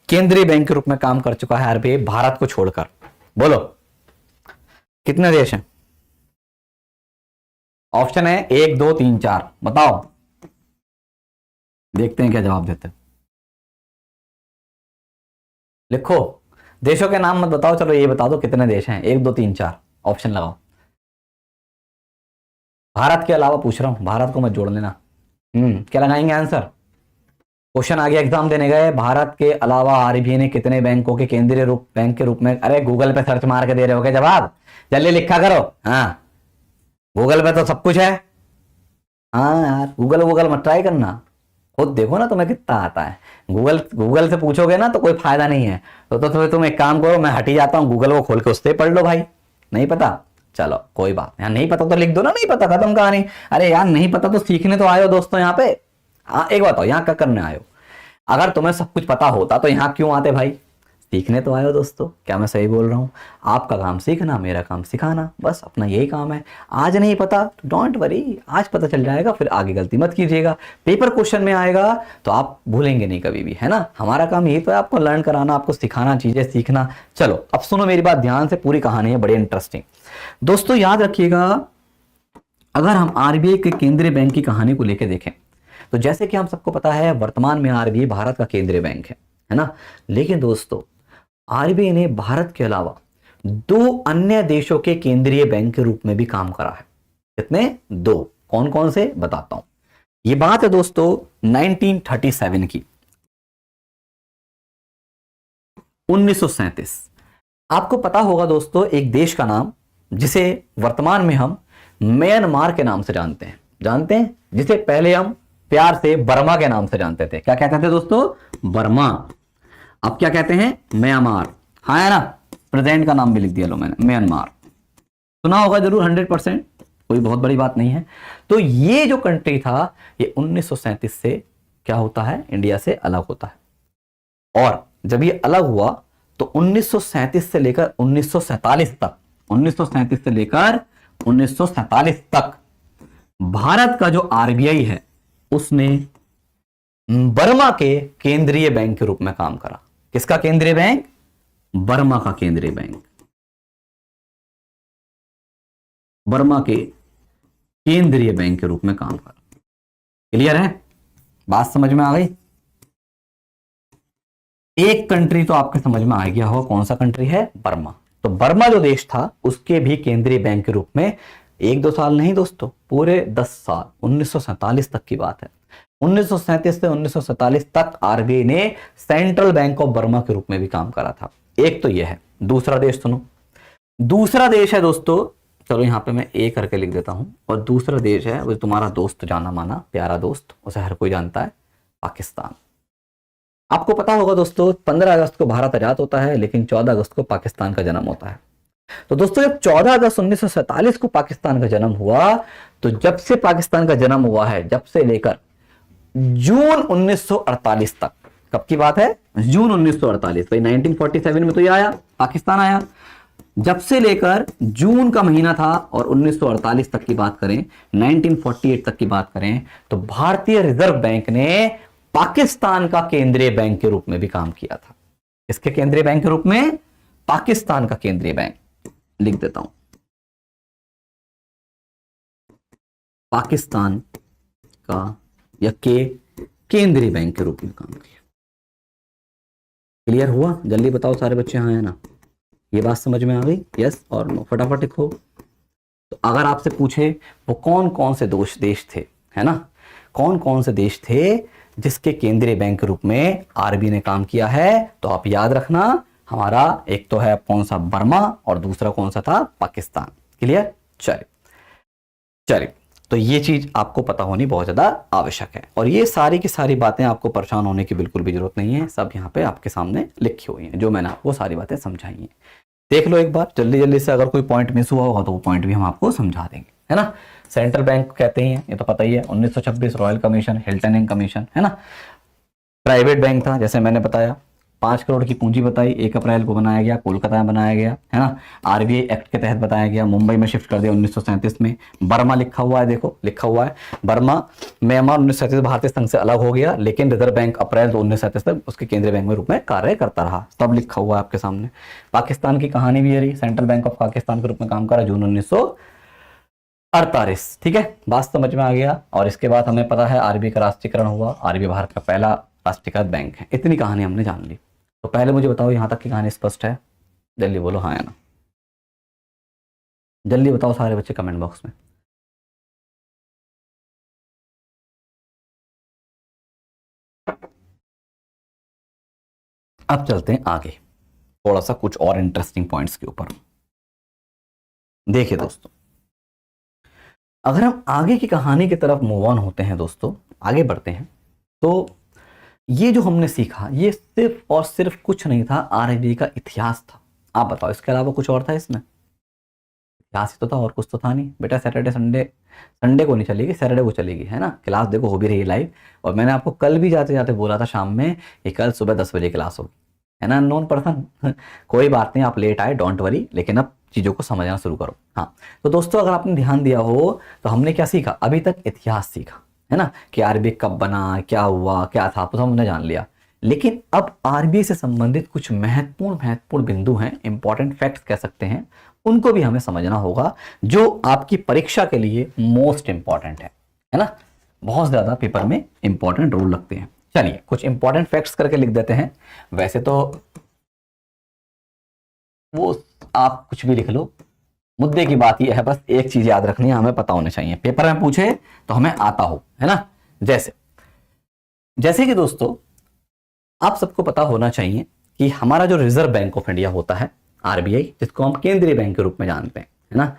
केंद्रीय बैंक के रूप में काम कर चुका है आरबीआई भारत को छोड़कर? बोलो कितने देश हैं? ऑप्शन है 1 2 3 4, बताओ। देखते हैं क्या जवाब देते हैं। लिखो, देशों के नाम मत बताओ, चलो ये बता दो कितने देश हैं। 1 2 3 4 ऑप्शन लगाओ। भारत के अलावा पूछ रहा हूं, भारत को मत जोड़ लेना। क्या लगाएंगे आंसर? क्वेश्चन आ गया एग्जाम देने गए, भारत के अलावा आरबीआई ने कितने बैंकों के केंद्रीय बैंक के रूप में। अरे गूगल पे सर्च मार के दे रहे हो क्या जवाब? जल्दी लिखा करो। हाँ गूगल पे तो सब कुछ है। हाँ यार गूगल मत ट्राई करना, खुद देखो ना तुम्हें कितना आता है। गूगल से पूछोगे ना तो कोई फायदा नहीं है। तो तुम एक काम करो, मैं हट ही जाता हूँ, गूगल को खोल के उससे पढ़ लो भाई। नहीं पता, चलो कोई बात यार, नहीं पता तो लिख दो ना, नहीं पता खत्म कहानी। अरे यार नहीं पता तो सीखने तो आए हो दोस्तों यहाँ पे। हाँ एक बताओ यहाँ क्या करने आए हो? अगर तुम्हें सब कुछ पता होता तो यहाँ क्यों आते भाई? सीखने तो आए हो दोस्तों। क्या मैं सही बोल रहा हूँ? आपका काम सीखना, मेरा काम सिखाना, बस अपना यही काम है। आज नहीं पता तो डोंट वरी, आज पता चल जाएगा, फिर आगे गलती मत कीजिएगा। पेपर क्वेश्चन में आएगा तो आप भूलेंगे नहीं कभी भी, है ना। हमारा काम यही तो है, आपको लर्न कराना, आपको सिखाना, चीजें सीखना। चलो अब सुनो मेरी बात ध्यान से, पूरी कहानी है बड़ी इंटरेस्टिंग। दोस्तों याद रखिएगा, अगर हम आरबीआई के केंद्रीय बैंक की कहानी को लेकर देखें तो जैसे कि हम सबको पता है वर्तमान में आरबीआई भारत का केंद्रीय बैंक है ना। लेकिन दोस्तों आरबीआई ने भारत के अलावा 2 अन्य देशों के केंद्रीय बैंक के रूप में भी काम करा है। कितने? 2। कौन कौन से बताता हूं। ये बात है दोस्तों 1937 की, 1937। आपको पता होगा दोस्तों एक देश का नाम जिसे वर्तमान में हम म्यांमार के नाम से जानते हैं, जिसे पहले हम प्यार से बर्मा के नाम से जानते थे। क्या कहते थे दोस्तों? बर्मा। अब क्या कहते हैं? म्यांमार। हाँ है ना, प्रेजेंट का नाम भी लिख दिया लो मैंने, म्यांमार। सुना होगा जरूर 100%, कोई बहुत बड़ी बात नहीं है। तो ये जो कंट्री था ये 1937 से क्या होता है? इंडिया से अलग होता है। और जब ये अलग हुआ तो 1937 से लेकर 1947 तक, 1937 से लेकर 1947 तक भारत का जो आरबीआई है उसने बर्मा के केंद्रीय बैंक के रूप में काम करा। किसका केंद्रीय बैंक? बर्मा का केंद्रीय बैंक। बर्मा के केंद्रीय बैंक के रूप में काम करा। क्लियर है? बात समझ में आ गई? एक कंट्री तो आपके समझ में आ गया हो, कौन सा कंट्री है? बर्मा। तो बर्मा जो देश था उसके भी केंद्रीय बैंक के रूप में 1-2 साल नहीं दोस्तों, पूरे 10 साल, 1947 तक की बात है। 1937 से 1947 तक आरबीआई ने सेंट्रल बैंक ऑफ बर्मा के रूप में भी काम करा था। एक तो यह है। दूसरा देश सुनो, दूसरा देश है दोस्तों, चलो यहां पे मैं ए करके लिख देता हूं, और दूसरा देश है वो तुम्हारा दोस्त, जाना माना प्यारा दोस्त, उसे हर कोई जानता है, पाकिस्तान। आपको पता होगा दोस्तों 15 अगस्त को भारत आजाद होता है, लेकिन 14 अगस्त को पाकिस्तान का जन्म होता है। तो दोस्तों जब 14 अगस्त 1947 को पाकिस्तान का जन्म हुआ, तो जब से पाकिस्तान का जन्म हुआ है, जब से लेकर जून 1948 तक, कब की बात है? जून 1948। भाई 1947 में तो ये आया, पाकिस्तान आया। जब से लेकर जून का महीना था और 1948 तक की बात करें, 1948 तक की बात करें, तो भारतीय रिजर्व बैंक ने पाकिस्तान का केंद्रीय बैंक के रूप में भी काम किया था। इसके केंद्रीय बैंक के रूप में? पाकिस्तान का केंद्रीय बैंक। लिख देता हूं, पाकिस्तान का या के केंद्रीय बैंक के रूप में काम किया। क्लियर हुआ? जल्दी बताओ सारे बच्चे, हाँ है ना? ये बात समझ में आ गई? यस और नो, फटाफट लिखो। तो अगर आपसे पूछे वो कौन कौन से देश थे, है ना, कौन कौन से देश थे जिसके केंद्रीय बैंक के रूप में आरबीआई ने काम किया है, तो आप याद रखना, हमारा एक तो है कौन सा? बर्मा, और दूसरा कौन सा था? पाकिस्तान। क्लियर? चलिए तो ये चीज आपको पता होनी बहुत ज्यादा आवश्यक है, और ये सारी की सारी बातें आपको परेशान होने की बिल्कुल भी जरूरत नहीं है। सब यहाँ पे आपके सामने लिखी हुई हैं, जो मैंने आपको सारी बातें समझाई हैं। देख लो एक बार जल्दी जल्दी से, अगर कोई पॉइंट मिस हुआ होगा तो वो पॉइंट भी हम आपको समझा देंगे, है ना। सेंट्रल बैंक कहते हैं, ये तो पता ही है, 1926 रॉयल कमीशन, हिल्टन कमीशन, है ना। प्राइवेट बैंक था, जैसे मैंने बताया 5 करोड़ की पूंजी बताई, 1 अप्रैल को बनाया गया, कोलकाता में बनाया गया, है ना। आरबीआई एक्ट के तहत बताया गया, मुंबई में शिफ्ट कर दिया 1937 में। बर्मा लिखा हुआ है, देखो लिखा हुआ है बर्मा, म्यांमार 1937 भारतीय संघ से अलग हो गया, लेकिन रिजर्व बैंक अप्रैल 1937 तक उसके केंद्रीय बैंक में रूप में कार्य करता रहा। सब लिखा हुआ है आपके सामने। पाकिस्तान की कहानी भी है रही, सेंट्रल बैंक ऑफ पाकिस्तान के रूप में काम करा जून 1948। ठीक है, बात समझ में आ गया। और इसके बाद हमें पता है आरबीआई का राष्ट्रीयकरण हुआ, आरबीआई भारत का पहला राष्ट्रीयकृत बैंक है। इतनी कहानी हमने जान ली। तो पहले मुझे बताओ यहां तक की कहानी स्पष्ट है? जल्दी बोलो हाँ या ना, जल्दी बताओ सारे बच्चे कमेंट बॉक्स में। अब चलते हैं आगे, थोड़ा सा कुछ और इंटरेस्टिंग पॉइंट्स के ऊपर। देखिए दोस्तों, अगर हम आगे की कहानी की तरफ मूव ऑन होते हैं दोस्तों, आगे बढ़ते हैं, तो ये जो हमने सीखा ये सिर्फ और सिर्फ कुछ नहीं था, आरबीआई का इतिहास था। आप बताओ इसके अलावा कुछ और था इसमें? इतिहास ही तो था, और कुछ तो था नहीं बेटा। सैटरडे संडे, संडे को नहीं चलेगी, सैटरडे को चलेगी, है ना। क्लास देखो हो भी रही है लाइव, और मैंने आपको कल भी जाते जाते बोला था शाम में कि कल सुबह 10 बजे क्लास होगी, है ना। नॉन पर्सन कोई बात नहीं, आप लेट आए डोंट वरी, लेकिन अब चीज़ों को समझना शुरू करो। हाँ, तो दोस्तों अगर आपने ध्यान दिया हो तो हमने क्या सीखा? अभी तक इतिहास सीखा, है ना, कि आरबीआई कब बना, क्या हुआ, क्या था, तो हमने जान लिया। लेकिन अब आरबीआई से संबंधित कुछ महत्वपूर्ण महत्वपूर्ण बिंदु हैं, इंपॉर्टेंट फैक्ट्स कह सकते हैं, उनको भी हमें समझना होगा, जो आपकी परीक्षा के लिए मोस्ट इंपॉर्टेंट है ना। बहुत ज्यादा पेपर में इंपॉर्टेंट रोल लगते हैं। चलिए कुछ इंपॉर्टेंट फैक्ट्स करके लिख देते हैं। वैसे तो वो आप कुछ भी लिख लो, मुद्दे की बात यह है, बस एक चीज याद रखनी है, हमें पता होना चाहिए, पेपर में पूछे तो हमें आता हो, है ना। जैसे जैसे कि दोस्तों आप सबको पता होना चाहिए कि हमारा जो रिजर्व बैंक ऑफ इंडिया होता है आरबीआई, जिसको हम केंद्रीय बैंक के रूप में जानते हैं, है ना।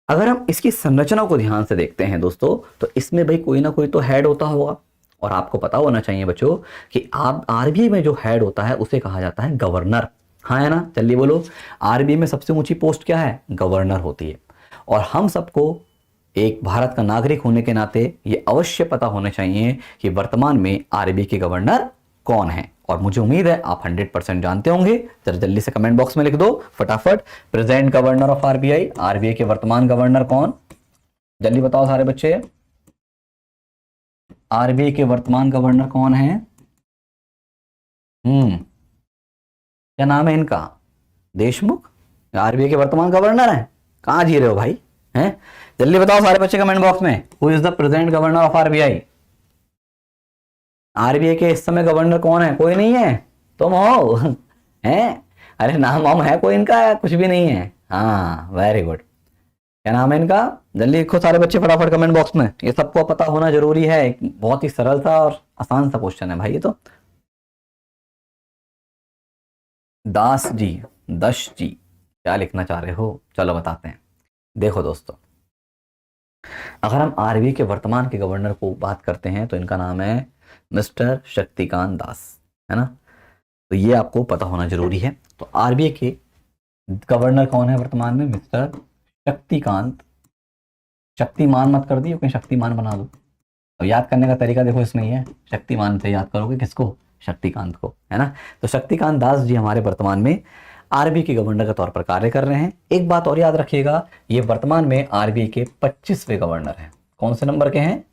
अगर हम इसकी संरचना को ध्यान से देखते हैं दोस्तों, तो इसमें भाई कोई ना कोई तो हेड होता होगा, और आपको पता होना चाहिए बच्चों कि आप आरबीआई में जो हेड होता है उसे कहा जाता है गवर्नर। हाँ है ना, चलिए बोलो, आरबीआई में सबसे ऊंची पोस्ट क्या है? गवर्नर होती है। और हम सबको एक भारत का नागरिक होने के नाते ये अवश्य पता होना चाहिए कि वर्तमान में आरबीआई के गवर्नर कौन है। और मुझे उम्मीद है आप 100% जानते होंगे। जरा जल्दी से कमेंट बॉक्स में लिख दो फटाफट, present governor of RBI, RBI के वर्तमान गवर्नर कौन? जल्दी बताओ सारे बच्चे, आरबीआई के वर्तमान गवर्नर कौन है? क्या नाम है इनका? देशमुख आरबीआई के वर्तमान गवर्नर हैं? कहां जी रहे हो भाई, हैं? जल्दी बताओ सारे बच्चे कमेंट बॉक्स में, who is the present governor of RBI? RBI के इस समय गवर्नर कौन है? कोई नहीं है, तुम हो हैं? अरे नाम वाम है कोई इनका या कुछ भी नहीं है? हाँ वेरी गुड, क्या नाम है इनका? जल्दी लिखो सारे बच्चे फटाफट कमेंट बॉक्स में, ये सबको पता होना जरूरी है। बहुत ही सरल सा और आसान सा क्वेश्चन है भाई ये तो। दास जी, दश जी, क्या लिखना चाह रहे हो? चलो बताते हैं। देखो दोस्तों, अगर हम आरबीआई के वर्तमान के गवर्नर को बात करते हैं तो इनका नाम है मिस्टर शक्तिकांत दास, है ना। तो ये आपको पता होना जरूरी है। तो आरबीआई के गवर्नर कौन है वर्तमान में? मिस्टर शक्तिकांत। शक्तिमान मत कर दियो, कहीं शक्तिमान बना दो। अब याद करने का तरीका देखो इसमें ही है, शक्तिमान से याद करोगे किसको? शक्तिकांत को, है ना। तो शक्तिकांत दास जी हमारे वर्तमान में आरबीआई के गवर्नर के तौर पर कार्य कर रहे हैं। एक बात और याद रखिएगा, ये वर्तमान में आरबीआई के 25वें गवर्नर हैं। कौन से नंबर के हैं?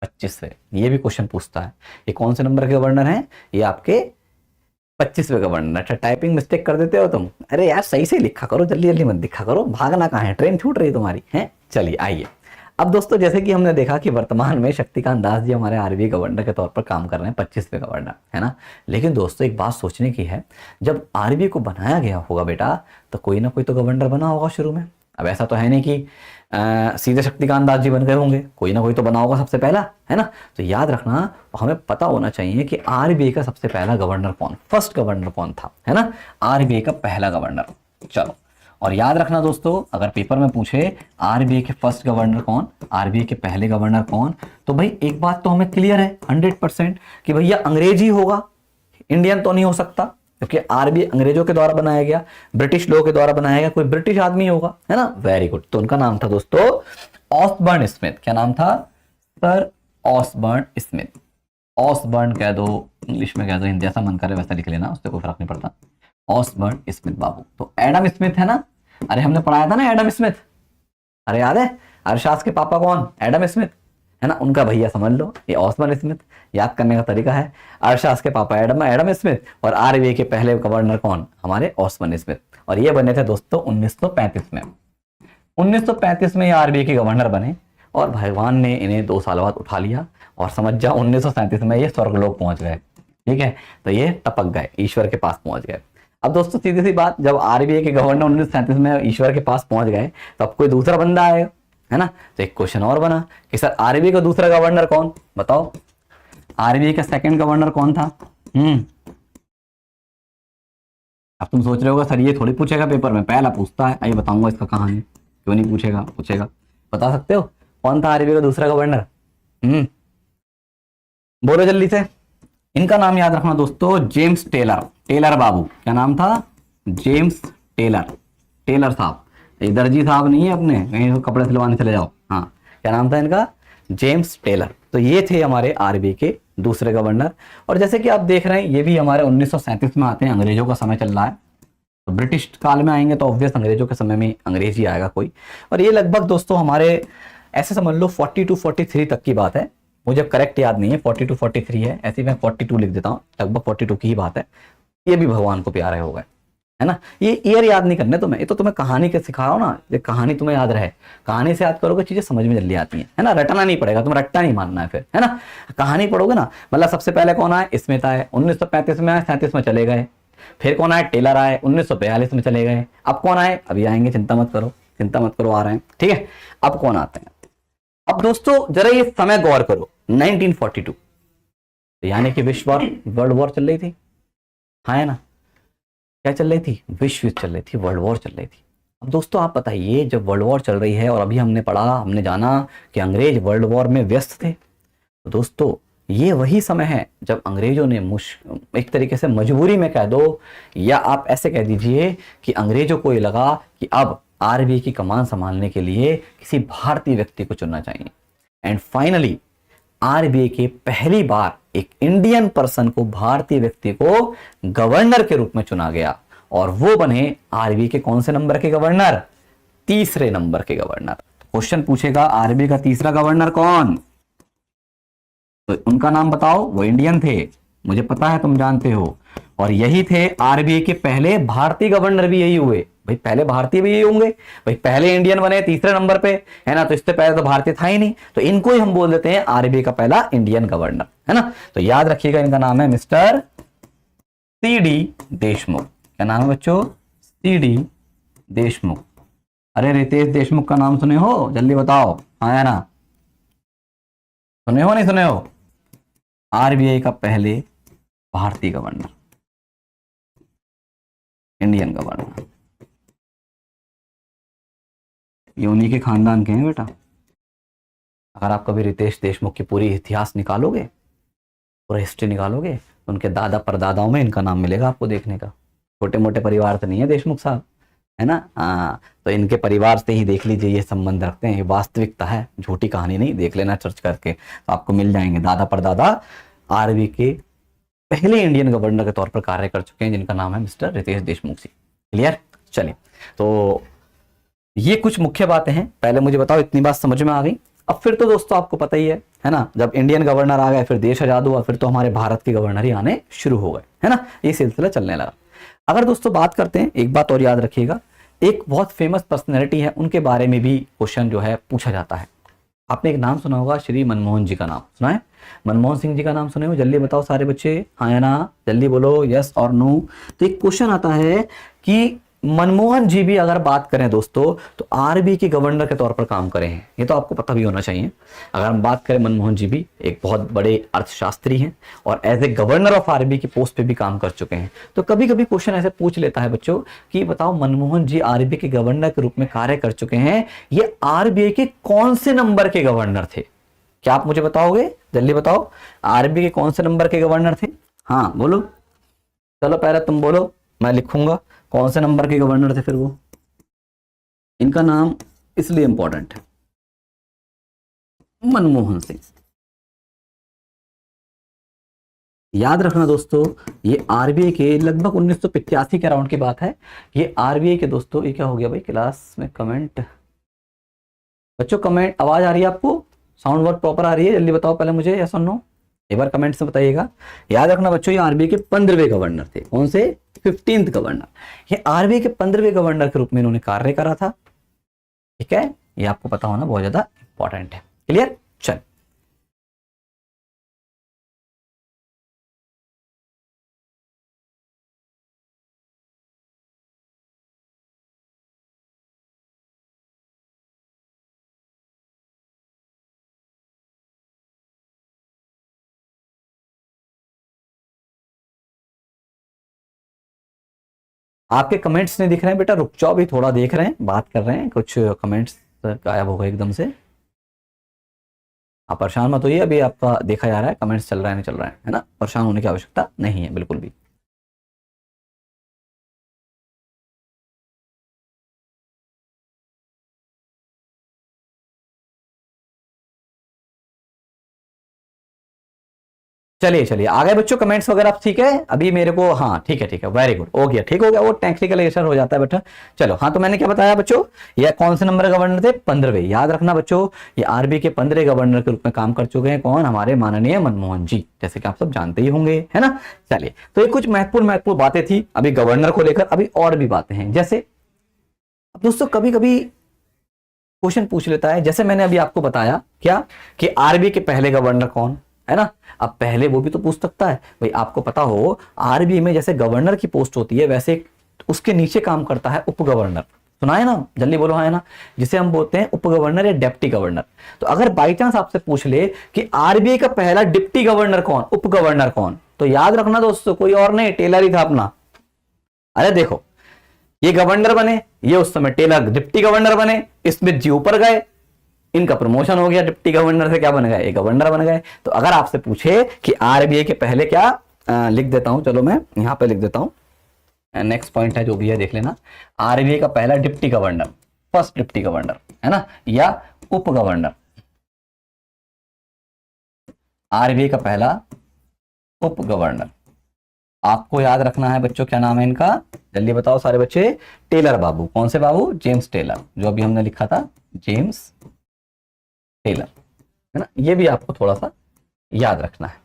25वें। ये भी क्वेश्चन पूछता है, ये कौन से नंबर के गवर्नर हैं? ये आपके 25वें गवर्नर। अच्छा टाइपिंग मिस्टेक कर देते हो तुम, अरे यार सही से लिखा करो, जल्दी जल्दी मत लिखा करो, भागना कहाँ है, ट्रेन छूट रही है तुम्हारी, है। चलिए आइए, अब दोस्तों जैसे कि हमने देखा कि वर्तमान में शक्तिकांत दास जी हमारे आरबीआई गवर्नर के तौर पर काम कर रहे हैं, 25वें गवर्नर, है ना। लेकिन दोस्तों एक बात सोचने की है, जब आरबीआई को बनाया गया होगा बेटा, तो कोई ना कोई तो गवर्नर बना होगा शुरू में। अब ऐसा तो है नहीं कि सीधे शक्तिकांत दास जी बन गए होंगे, कोई ना कोई तो बना होगा सबसे पहला, है ना। तो याद रखना, हमें पता होना चाहिए कि आरबीआई का सबसे पहला गवर्नर कौन, फर्स्ट गवर्नर कौन था, है ना। आरबीआई का पहला गवर्नर। चलो, और याद रखना दोस्तों, अगर पेपर में पूछे आरबीआई के फर्स्ट गवर्नर कौन, आरबीआई के पहले गवर्नर कौन, तो भाई एक बात तो हमें क्लियर है 100% कि भैया अंग्रेज ही होगा, इंडियन तो नहीं हो सकता, क्योंकि आरबीआई अंग्रेजों के द्वारा बनाया गया, ब्रिटिश लोगों के द्वारा बनाया गया, कोई ब्रिटिश आदमी होगा, है ना। वेरी गुड, तो उनका नाम था दोस्तों ऑसबर्न स्मिथ। क्या नाम था? Sir Osborne Smith. ऑसबर्न कह दो, इंग्लिश में कह दो, हिंदी जैसा मन करे वैसा लिख लेना, उससे कोई फर्क नहीं पड़ता। ऑसबर्न स्मिथ बाबू। तो एडम स्मिथ है ना, अरे हमने पढ़ाया था ना एडम स्मिथ, अरे याद है, अरशास के पापा कौन, एडम स्मिथ, है ना, उनका भैया समझ लो ये ऑसबर्न स्मिथ। याद करने का तरीका है, अरशास के पापा एडम एडम स्मिथ और आरबीआई के पहले गवर्नर कौन, हमारे ऑसबर्न स्मिथ। और ये बने थे दोस्तों 1935 में। 1935 में ये आरबीआई के गवर्नर बने और भगवान ने इन्हें 2 साल बाद उठा लिया और समझ जा 1937 में ये स्वर्गलोक पहुंच गए। ठीक है, तो ये टपक गए, ईश्वर के पास पहुंच गए। अब दोस्तों सीधी सी बात, जब आरबीआई के गवर्नर 1937 में ईश्वर के पास पहुंच गए तो अब कोई दूसरा बंदा आएगा, है ना। तो एक क्वेश्चन और बना कि सर आरबीआई का दूसरा गवर्नर कौन, बताओ आरबीआई का सेकंड गवर्नर कौन था। अब तुम सोच रहे होगा सर ये थोड़ी पूछेगा पेपर में, पहला पूछता है, आइए बताऊंगा इसका कहानी, क्यों नहीं पूछेगा, पूछेगा। बता सकते हो कौन था आरबीआई का दूसरा गवर्नर? बोलो जल्दी से। इनका नाम याद रखना दोस्तों, जेम्स टेलर, टेलर बाबू। क्या नाम था? जेम्स टेलर, टेलर साहब, ये दर्जी साहब नहीं है अपने कहीं तो कपड़े सिलवाने चले जाओ। हाँ, क्या नाम था इनका? James Taylor. तो ये थे हमारे आरबीआई के दूसरे गवर्नर। और जैसे कि आप देख रहे हैं ये भी हमारे 1937 में आते हैं, अंग्रेजों का समय चल रहा है। तो ब्रिटिश काल में आएंगे तो ऑब्वियस अंग्रेजों के समय में अंग्रेज ही आएगा कोई। और ये लगभग दोस्तों हमारे ऐसे समझ लो 40 to 43 तक की बात है, मुझे करेक्ट याद नहीं है, 40 to 43 है, ऐसे मैं 42 लिख देता हूँ, लगभग 42 की ही बात है। ये भी भगवान को प्यारे हो गए, है ना। ये ईयर याद नहीं करने तुम्हें, ये तो तुम्हें कहानी के सिखा रहा हूं ना, ये कहानी तुम्हें याद रहे, कहानी से याद करोगे चीजें समझ में जल्दी आती है ना। रटना नहीं पड़ेगा, तुम रट्टा नहीं मानना है फिर, है ना। कहानी पढ़ोगे ना, मतलब सबसे पहले कौन आए? स्मिथ आए, 1935 में आए, 37 में चले गए। फिर कौन आए? टेलर आए, 1942 में चले गए। अब कौन आए? अभी आएंगे, चिंता मत करो, चिंता मत करो, आ रहे हैं, ठीक है। अब कौन आते हैं? अब दोस्तों जरा ये समय गौर करो, 1942, यानी कि विश्व वॉर, वर्ल्ड वॉर चल रही थी, हाँ है ना। क्या चल रही थी? विश्व युद्ध चल रही थी, वर्ल्ड वॉर चल रही थी। अब दोस्तों आप बताइए, जब वर्ल्ड वॉर चल रही है और अभी हमने पढ़ा, हमने जाना कि अंग्रेज वर्ल्ड वॉर में व्यस्त थे, तो दोस्तों ये वही समय है जब अंग्रेजों ने एक तरीके से मजबूरी में कह दो, या आप ऐसे कह दीजिए कि अंग्रेजों को ये लगा कि अब आरबीआई की कमान संभालने के लिए किसी भारतीय व्यक्ति को चुनना चाहिए। एंड फाइनली आरबीआई के पहली बार एक इंडियन पर्सन को, भारतीय व्यक्ति को गवर्नर के रूप में चुना गया और वो बने आरबीआई के कौन से नंबर के गवर्नर? तीसरे नंबर के गवर्नर। क्वेश्चन पूछेगा आरबीआई का तीसरा गवर्नर कौन, तो उनका नाम बताओ। वो इंडियन थे, मुझे पता है तुम जानते हो, और यही थे आरबीआई के पहले भारतीय गवर्नर भी यही हुए। भाई पहले भारतीय भी यही होंगे, भाई पहले इंडियन बने तीसरे नंबर पे, है ना। तो इससे पहले तो भारतीय था ही नहीं, तो इनको ही हम बोल देते हैं आरबीआई का पहला इंडियन गवर्नर, है ना। तो याद रखिएगा इनका नाम है मिस्टर सीडी देशमुख। क्या नाम है बच्चों? सीडी देशमुख। अरे रितेश देशमुख का नाम सुने हो? जल्दी बताओ, हाँ है ना, सुने हो नहीं सुने हो? आरबीआई का पहले भारतीय गवर्नर, इंडियन गवर्नर, ये उन्हीं के खानदान के हैं बेटा। अगर आप कभी रितेश देशमुख की पूरी इतिहास निकालोगे, पूरा हिस्ट्री निकालोगे, तो उनके दादा परदादाओं में इनका नाम मिलेगा आपको देखने का। छोटे मोटे परिवार से नहीं है देशमुख साहब, है ना। हाँ, तो इनके परिवार से ही देख लीजिए ये संबंध रखते हैं, ये वास्तविकता है, झूठी कहानी नहीं, देख लेना सर्च करके तो आपको मिल जाएंगे। दादा परदादा आरबीआई के पहले इंडियन गवर्नर के तौर पर कार्य कर चुके हैं, जिनका नाम है मिस्टर रितेश देशमुख जी। क्लियर? चलिए, तो ये कुछ मुख्य बातें हैं। पहले मुझे बताओ इतनी बात समझ में आ गई? अब फिर तो दोस्तों आपको पता ही है ना, जब इंडियन गवर्नर आ गए, फिर देश आजाद हुआ, फिर तो हमारे भारत के गवर्नर ही आने शुरू हो गए, है ना। ये सिलसिला चलने लगा। अगर दोस्तों बात करते हैं, एक बात और याद रखिएगा, एक बहुत फेमस पर्सनैलिटी है, उनके बारे में भी क्वेश्चन जो है पूछा जाता है। आपने एक नाम सुना होगा, श्री मनमोहन जी का नाम सुना है? मनमोहन सिंह जी का नाम सुने हो? जल्दी बताओ सारे बच्चे, हाँ या ना, जल्दी बोलो, यस और नो। तो एक क्वेश्चन आता है कि मनमोहन जी भी अगर बात करें दोस्तों, तो आरबीआई के गवर्नर के तौर पर काम करे हैं, ये तो आपको पता भी होना चाहिए। अगर हम बात करें, मनमोहन जी भी एक बहुत बड़े अर्थशास्त्री हैं और as a governor of RBI की पोस्ट पे भी काम कर चुके हैं। तो कभी कभी क्वेश्चन ऐसे पूछ लेता है बच्चों कि बताओ मनमोहन जी आरबीआई के गवर्नर के रूप में कार्य कर चुके हैं, ये आरबीआई के कौन से नंबर के गवर्नर थे? क्या आप मुझे बताओगे? जल्दी बताओ, आरबीआई के कौन से नंबर के गवर्नर थे? हाँ बोलो, चलो पहले तुम बोलो, मैं लिखूंगा कौन से नंबर के गवर्नर थे फिर वो। इनका नाम इसलिए इंपॉर्टेंट है, मनमोहन सिंह। याद रखना दोस्तों, ये आरबीआई के लगभग 1985 के अराउंड की बात है। ये आरबीआई के दोस्तों, ये क्या हो गया भाई क्लास में कमेंट, बच्चों कमेंट आवाज आ रही है आपको, साउंड वर्क प्रॉपर आ रही है, जल्दी बताओ पहले मुझे, यस और नो, एक बार कमेंट से बताइएगा। याद रखना बच्चों, ये आरबीआई के 15वें गवर्नर थे। कौन से? 15th governor. ये आरबीआई के 15वें गवर्नर के रूप में इन्होंने कार्य करा था। ठीक है, ये आपको पता होना बहुत ज्यादा इंपॉर्टेंट है। क्लियर? चल आपके कमेंट्स नहीं दिख रहे हैं बेटा, रुक जाओ, भी थोड़ा देख रहे हैं, बात कर रहे हैं, कुछ कमेंट्स गायब हो गए एकदम से। आप परेशान मत होइए, अभी आपका देखा जा रहा है, कमेंट्स चल रहा है नहीं चल रहा है ना, परेशान होने की आवश्यकता नहीं है बिल्कुल भी। चलिए चलिए आ गए बच्चों कमेंट्स वगैरह, ठीक है अभी मेरे को, हाँ ठीक है वेरी गुड, हो गया, ठीक हो गया, वो टेक्निकल एरर हो जाता है बेटा। चलो हाँ, तो मैंने क्या बताया बच्चों, ये कौन से नंबर गवर्नर थे? 15वें। याद रखना बच्चों, ये आरबीआई के 15 गवर्नर के रूप में काम कर चुके हैं कौन? हमारे माननीय मनमोहन जी, जैसे कि आप सब जानते ही होंगे, है ना। चलिए, तो ये कुछ महत्वपूर्ण बातें थी अभी गवर्नर को लेकर, अभी और भी बातें हैं। जैसे अब दोस्तों कभी कभी क्वेश्चन पूछ लेता है, जैसे मैंने अभी आपको बताया क्या, कि आरबीआई के पहले गवर्नर कौन है ना। अब पहले वो भी तो पूछ सकता है भाई, आपको पता हो आरबीआई में जैसे गवर्नर की पोस्ट होती है, वैसे उसके नीचे काम करता है उप गवर्नर। सुना है ना, जल्दी बोलो, हाँ है ना, जिसे हम बोलते हैं उप गवर्नर या डिप्टी गवर्नर। तो अगर बाई चांस आपसे पूछ ले कि आरबीआई का पहला डिप्टी गवर्नर कौन, उप गवर्नर कौन, तो याद रखना दोस्तों, कोई और नहीं, टेलर ही था अपना। अरे देखो, ये गवर्नर बने, ये उस समय टेलर डिप्टी गवर्नर बने, स्मिथ जी ऊपर गए, इनका प्रमोशन हो गया, डिप्टी गवर्नर से क्या बन गए? ये गवर्नर बन गए। तो अगर आपसे पूछे कि आरबीआई के पहले क्या, लिख देता हूं, चलो मैं यहां पे लिख देता हूं, नेक्स्ट पॉइंट है जो भी है देख लेना, आरबीआई का पहला deputy governor, first deputy governor है ना, या उप गवर्नर, आरबीआई का पहला उप गवर्नर, आपको याद रखना है बच्चों, क्या नाम है इनका, जल्दी बताओ सारे बच्चे। टेलर बाबू। कौन से बाबू? जेम्स टेलर, जो अभी हमने लिखा था, जेम्स टेलर, है ना। ये भी आपको थोड़ा सा याद रखना है।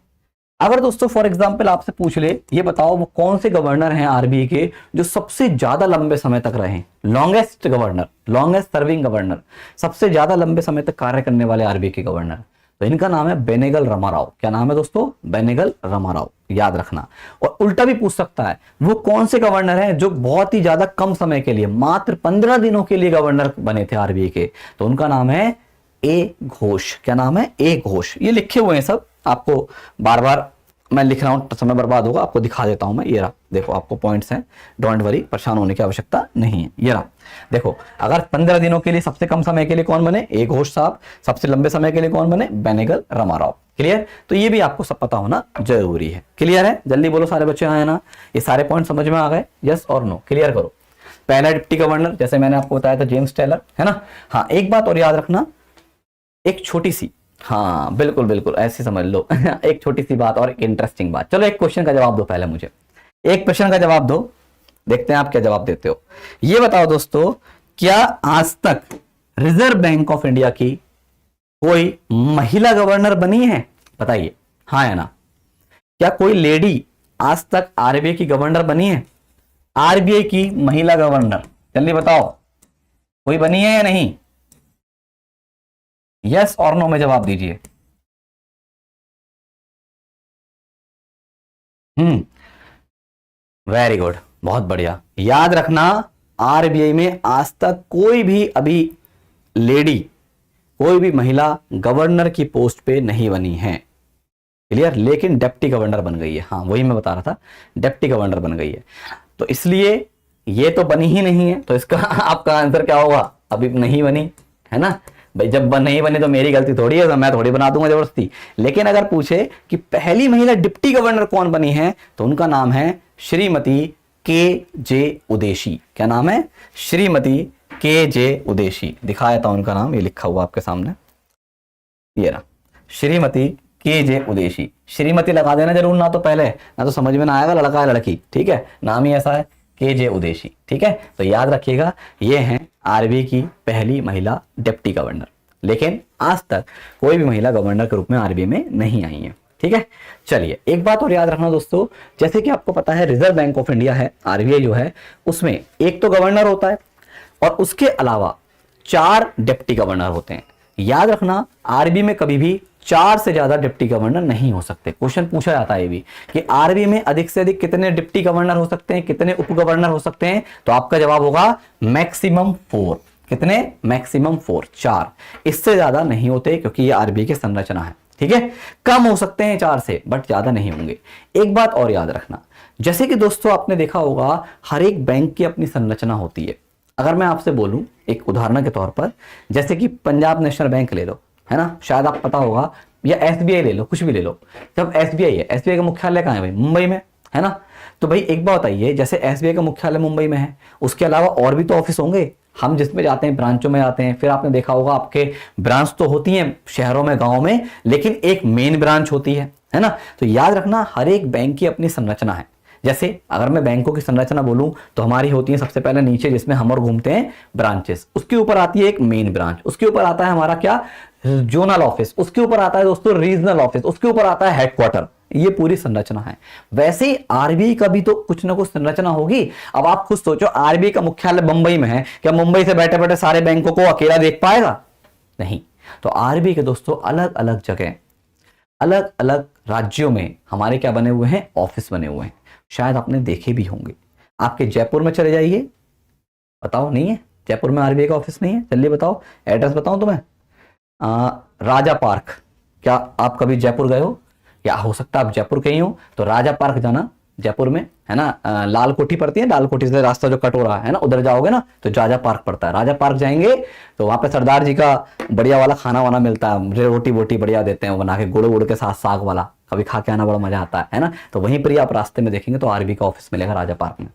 अगर दोस्तों फॉर एग्जांपल आपसे पूछ ले, ये बताओ वो कौन से गवर्नर हैं आरबीआई के जो सबसे ज्यादा लंबे समय तक रहे, longest governor, longest serving governor, सबसे ज्यादा लंबे समय तक कार्य करने वाले आरबीआई के गवर्नर, तो इनका नाम है बेनेगल रामाराव। क्या नाम है दोस्तों? बेनेगल रामाराव, याद रखना। और उल्टा भी पूछ सकता है, वो कौन से गवर्नर हैं जो बहुत ही ज्यादा कम समय के लिए, मात्र 15 दिनों के लिए गवर्नर बने थे आरबीआई के, तो उनका नाम है ए घोष। क्या नाम है? ए घोष। ये लिखे हुए हैं सब, आपको बार बार मैं लिख रहा हूं, समय बर्बाद होगा, आपको दिखा देता हूं मैं। ये रहा, देखो आपको पॉइंट्स हैं, डोंट वरी, परेशान होने की आवश्यकता नहीं है। ये रहा, देखो, अगर 15 दिनों के लिए सबसे कम समय के लिए कौन बने? ए घोष साहब। सबसे लंबे समय के लिए कौन बने? बेनेगल रामाराव। क्लियर? तो ये भी आपको सब पता होना जरूरी है। क्लियर है? जल्दी बोलो सारे बच्चे, हाँ है ना, ये सारे पॉइंट समझ में आ गए? यस और नो? क्लियर करो। पहला डिप्टी गवर्नर जैसे मैंने आपको बताया था, जेम्स टेलर, है ना। हाँ, एक बात और याद रखना, एक छोटी सी, हाँ बिल्कुल बिल्कुल ऐसे समझ लो एक छोटी सी बात और एक इंटरेस्टिंग बात। चलो एक क्वेश्चन का जवाब दो पहले मुझे, एक प्रश्न का जवाब दो, देखते हैं आप क्या जवाब देते हो। ये बताओ दोस्तों, क्या आज तक रिजर्व बैंक ऑफ इंडिया की कोई महिला गवर्नर बनी है? बताइए, हाँ या ना। क्या कोई लेडी आज तक आरबीआई की गवर्नर बनी है? आरबीआई की महिला गवर्नर, जल्दी बताओ, कोई बनी है या नहीं? यस और नो में जवाब दीजिए। वेरी गुड, बहुत बढ़िया। याद रखना, आरबीआई में आज तक कोई भी अभी लेडी, कोई भी महिला गवर्नर की पोस्ट पे नहीं बनी है। क्लियर? लेकिन डिप्टी गवर्नर बन गई है, हाँ वही मैं बता रहा था, डिप्टी गवर्नर बन गई है। तो इसलिए ये तो बनी ही नहीं है, तो इसका आपका आंसर क्या होगा? अभी नहीं बनी, है ना भाई। जब नहीं बनी तो मेरी गलती थोड़ी है, तो मैं थोड़ी बना दूंगा जबरदस्ती। लेकिन अगर पूछे कि पहली महिला डिप्टी गवर्नर कौन बनी है, तो उनका नाम है श्रीमती के जे उदेशी। क्या नाम है? श्रीमती के जे उदेशी। दिखाया था उनका नाम, ये लिखा हुआ आपके सामने, ये रहा, श्रीमती के जे उदेशी। श्रीमती लगा देना जरूर, ना तो पहले ना तो समझ में ना आएगा लड़का है लड़की, ठीक है, नाम ही ऐसा है के जे उदेशी, ठीक है। तो याद रखिएगा ये हैं आरबीआई की पहली महिला डिप्टी गवर्नर, लेकिन आज तक कोई भी महिला गवर्नर के रूप में आरबीआई में नहीं आई है, ठीक है। चलिए एक बात और याद रखना दोस्तों, जैसे कि आपको पता है रिजर्व बैंक ऑफ इंडिया है, आरबीआई जो है उसमें एक तो गवर्नर होता है और उसके अलावा 4 डिप्टी गवर्नर होते हैं। याद रखना आरबीआई में कभी भी 4 से ज्यादा डिप्टी गवर्नर नहीं हो सकते। क्वेश्चन पूछा जाता है ये भी कि आरबीआई में अधिक से अधिक कितने डिप्टी गवर्नर हो सकते हैं, कितने उप गवर्नर हो सकते हैं, तो आपका जवाब होगा मैक्सिमम 4। कितने? मैक्सिमम 4, 4। इससे ज्यादा नहीं होते क्योंकि ये आरबीआई की संरचना है, ठीक है। कम हो सकते हैं 4 से, बट ज्यादा नहीं होंगे। एक बात और याद रखना, जैसे कि दोस्तों आपने देखा होगा हर एक बैंक की अपनी संरचना होती है। अगर मैं आपसे बोलूं एक उदाहरण के तौर पर, जैसे कि पंजाब नेशनल बैंक ले लो, है ना, शायद आप पता होगा, या एसबीआई ले लो, कुछ भी ले लो। जब एसबीआई है, एसबीआई का मुख्यालय कहां है भाई? मुंबई में, है ना। तो भाई एक बात बताइए, जैसे एसबीआई का मुख्यालय मुंबई में है, उसके अलावा और भी तो ऑफिस होंगे। हम जिसमें जाते हैं ब्रांचों में जाते हैं, फिर आपने देखा होगा आपके ब्रांच तो होती हैं शहरों में, गाँव में, लेकिन एक मेन ब्रांच होती है ना। तो याद रखना हर एक बैंक की अपनी संरचना है। जैसे अगर मैं बैंकों की संरचना बोलूं तो हमारी होती है सबसे पहले नीचे, जिसमें हम और घूमते हैं, ब्रांचेस। उसके ऊपर आती है एक मेन ब्रांच, उसके ऊपर आता है हमारा क्या, जोनल ऑफिस, उसके ऊपर आता है दोस्तों रीजनल ऑफिस, उसके ऊपर आता है हेडक्वार्टर। ये पूरी संरचना है। वैसे ही आरबीआई का भी तो कुछ ना कुछ संरचना होगी। अब आप खुद सोचो, आरबीआई का मुख्यालय मुंबई में है, क्या मुंबई से बैठे बैठे सारे बैंकों को अकेला देख पाएगा? नहीं। तो आरबीआई के दोस्तों अलग अलग जगह, अलग अलग राज्यों में हमारे क्या बने हुए हैं, ऑफिस बने हुए हैं। शायद आपने देखे भी होंगे। आपके जयपुर में चले जाइए, बताओ नहीं है जयपुर में आरबीआई का ऑफिस नहीं है? जल्दी बताओ, एड्रेस बताऊं तुम्हें? राजा पार्क। क्या आप कभी जयपुर गए हो, या हो सकता है आप जयपुर गए हो, तो राजा पार्क जाना जयपुर में, है ना। लाल कोठी पड़ती है, लाल कोठी से रास्ता जो कट हो रहा है ना, उधर जाओगे ना तो राजा पार्क पड़ता है। राजा पार्क जाएंगे तो वहां पे सरदार जी का बढ़िया वाला खाना वाना मिलता है, रोटी वोटी बढ़िया देते हैं बना के, गुड़ उड़ के साथ साग वाला, कभी खा के आना, बड़ा मजा आता है ना। तो वहीं पर ही आप रास्ते में देखेंगे तो आरबीआई का ऑफिस मिलेगा राजा पार्क में।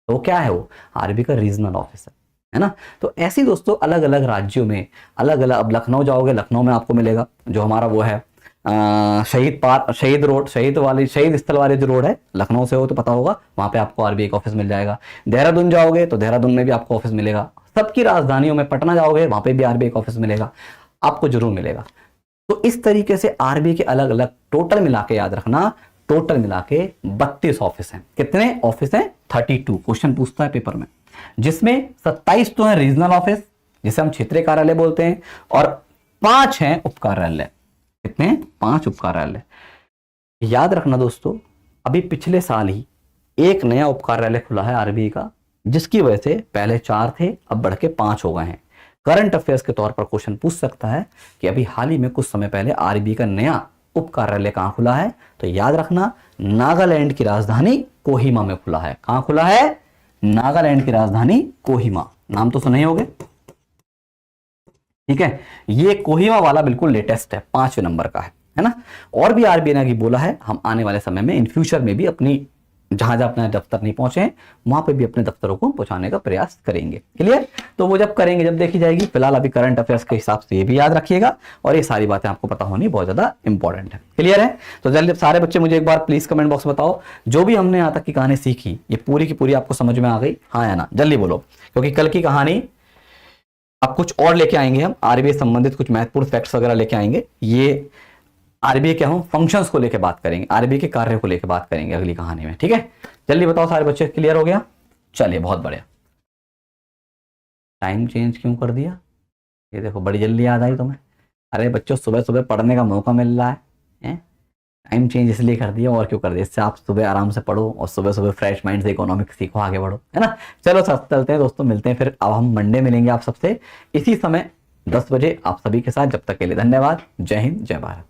तो क्या है वो? आरबीआई का रीजनल ऑफिस है ना। तो ऐसी दोस्तों अलग अलग राज्यों में अलग अलग, अब लखनऊ जाओगे, लखनऊ में आपको मिलेगा जो हमारा वो है शहीद पार्क, शहीद रोड, शहीद स्थल वाली जो रोड है, लखनऊ से हो तो पता होगा, वहां पे आपको आरबीआई का ऑफिस मिल जाएगा। देहरादून जाओगे तो देहरादून में भी आपको ऑफिस मिलेगा। सबकी राजधानियों में, पटना जाओगे वहां पे भी आरबीआई का ऑफिस मिलेगा, आपको जरूर मिलेगा। तो इस तरीके से आरबीआई के अलग अलग टोटल मिला के, याद रखना, टोटल मिला के 32 ऑफिस हैं। कितने ऑफिस हैं? 32। क्वेश्चन पूछता है पेपर में, जिसमें 27 तो है रीजनल ऑफिस, जिसे हम क्षेत्रीय कार्यालय बोलते हैं, और 5 हैं उप कार्यालय। कितने? 5 उप कार्यालय। याद रखना दोस्तों, अभी पिछले साल ही एक नया उप कार्यालय खुला है आरबीआई का, जिसकी वजह से पहले 4 थे, अब बढ़ के 5 हो गए हैं। करंट अफेयर्स के तौर पर क्वेश्चन पूछ सकता है कि अभी हाल ही में कुछ समय पहले आरबीआई का नया उप कार्यालय कहां खुला है? तो याद रखना नागालैंड की राजधानी कोहिमा में खुला है। कहां खुला है? नागालैंड की राजधानी कोहिमा। नाम तो सुने ही होंगे, ठीक है। ये कोहिमा वाला बिल्कुल लेटेस्ट है, 5वें नंबर का है ना। और भी आरबीआई ने बोला है हम आने वाले समय में, इन फ्यूचर में भी अपनी जहां जहां अपने दफ्तर नहीं पहुंचे हैं वहां पे भी अपने दफ्तरों को पहुंचाने का प्रयास करेंगे। क्लियर? तो वो जब करेंगे, जब देखी जाएगी। फिलहाल अभी करंट अफेयर्स के हिसाब से ये भी याद रखिएगा, और ये सारी बातें आपको पता होनी बहुत ज्यादा इंपॉर्टेंट है। क्लियर है? तो जल्दी सारे बच्चे मुझे एक बार प्लीज कमेंट बॉक्स में बताओ, जो भी हमने यहाँ तक की कहानी सीखी ये पूरी की पूरी आपको समझ में आ गई, हाँ या ना? जल्दी बोलो, क्योंकि कल की कहानी अब कुछ और लेके आएंगे हम, आरबीआई संबंधित कुछ महत्वपूर्ण फैक्ट्स वगैरह लेके आएंगे। ये आरबीआई के हम फंक्शंस को लेके बात करेंगे, आरबीआई के कार्य को लेके बात करेंगे अगली कहानी में, ठीक है। जल्दी बताओ सारे बच्चे, क्लियर हो गया? चलिए बहुत बढ़िया। टाइम चेंज क्यों कर दिया? ये देखो बड़ी जल्दी याद आई तुम्हें। अरे बच्चों, सुबह सुबह पढ़ने का मौका मिल रहा है, टाइम चेंज इसलिए कर दिया, और क्यों कर दिया? इससे आप सुबह आराम से पढ़ो और सुबह सुबह फ्रेश माइंड से इकोनॉमिक्स सीखो, आगे बढ़ो, है ना। चलो सब चलते हैं दोस्तों, मिलते हैं फिर। अब हम मंडे मिलेंगे आप सबसे इसी समय 10 बजे आप सभी के साथ। जब तक के लिए धन्यवाद। जय हिंद, जय भारत।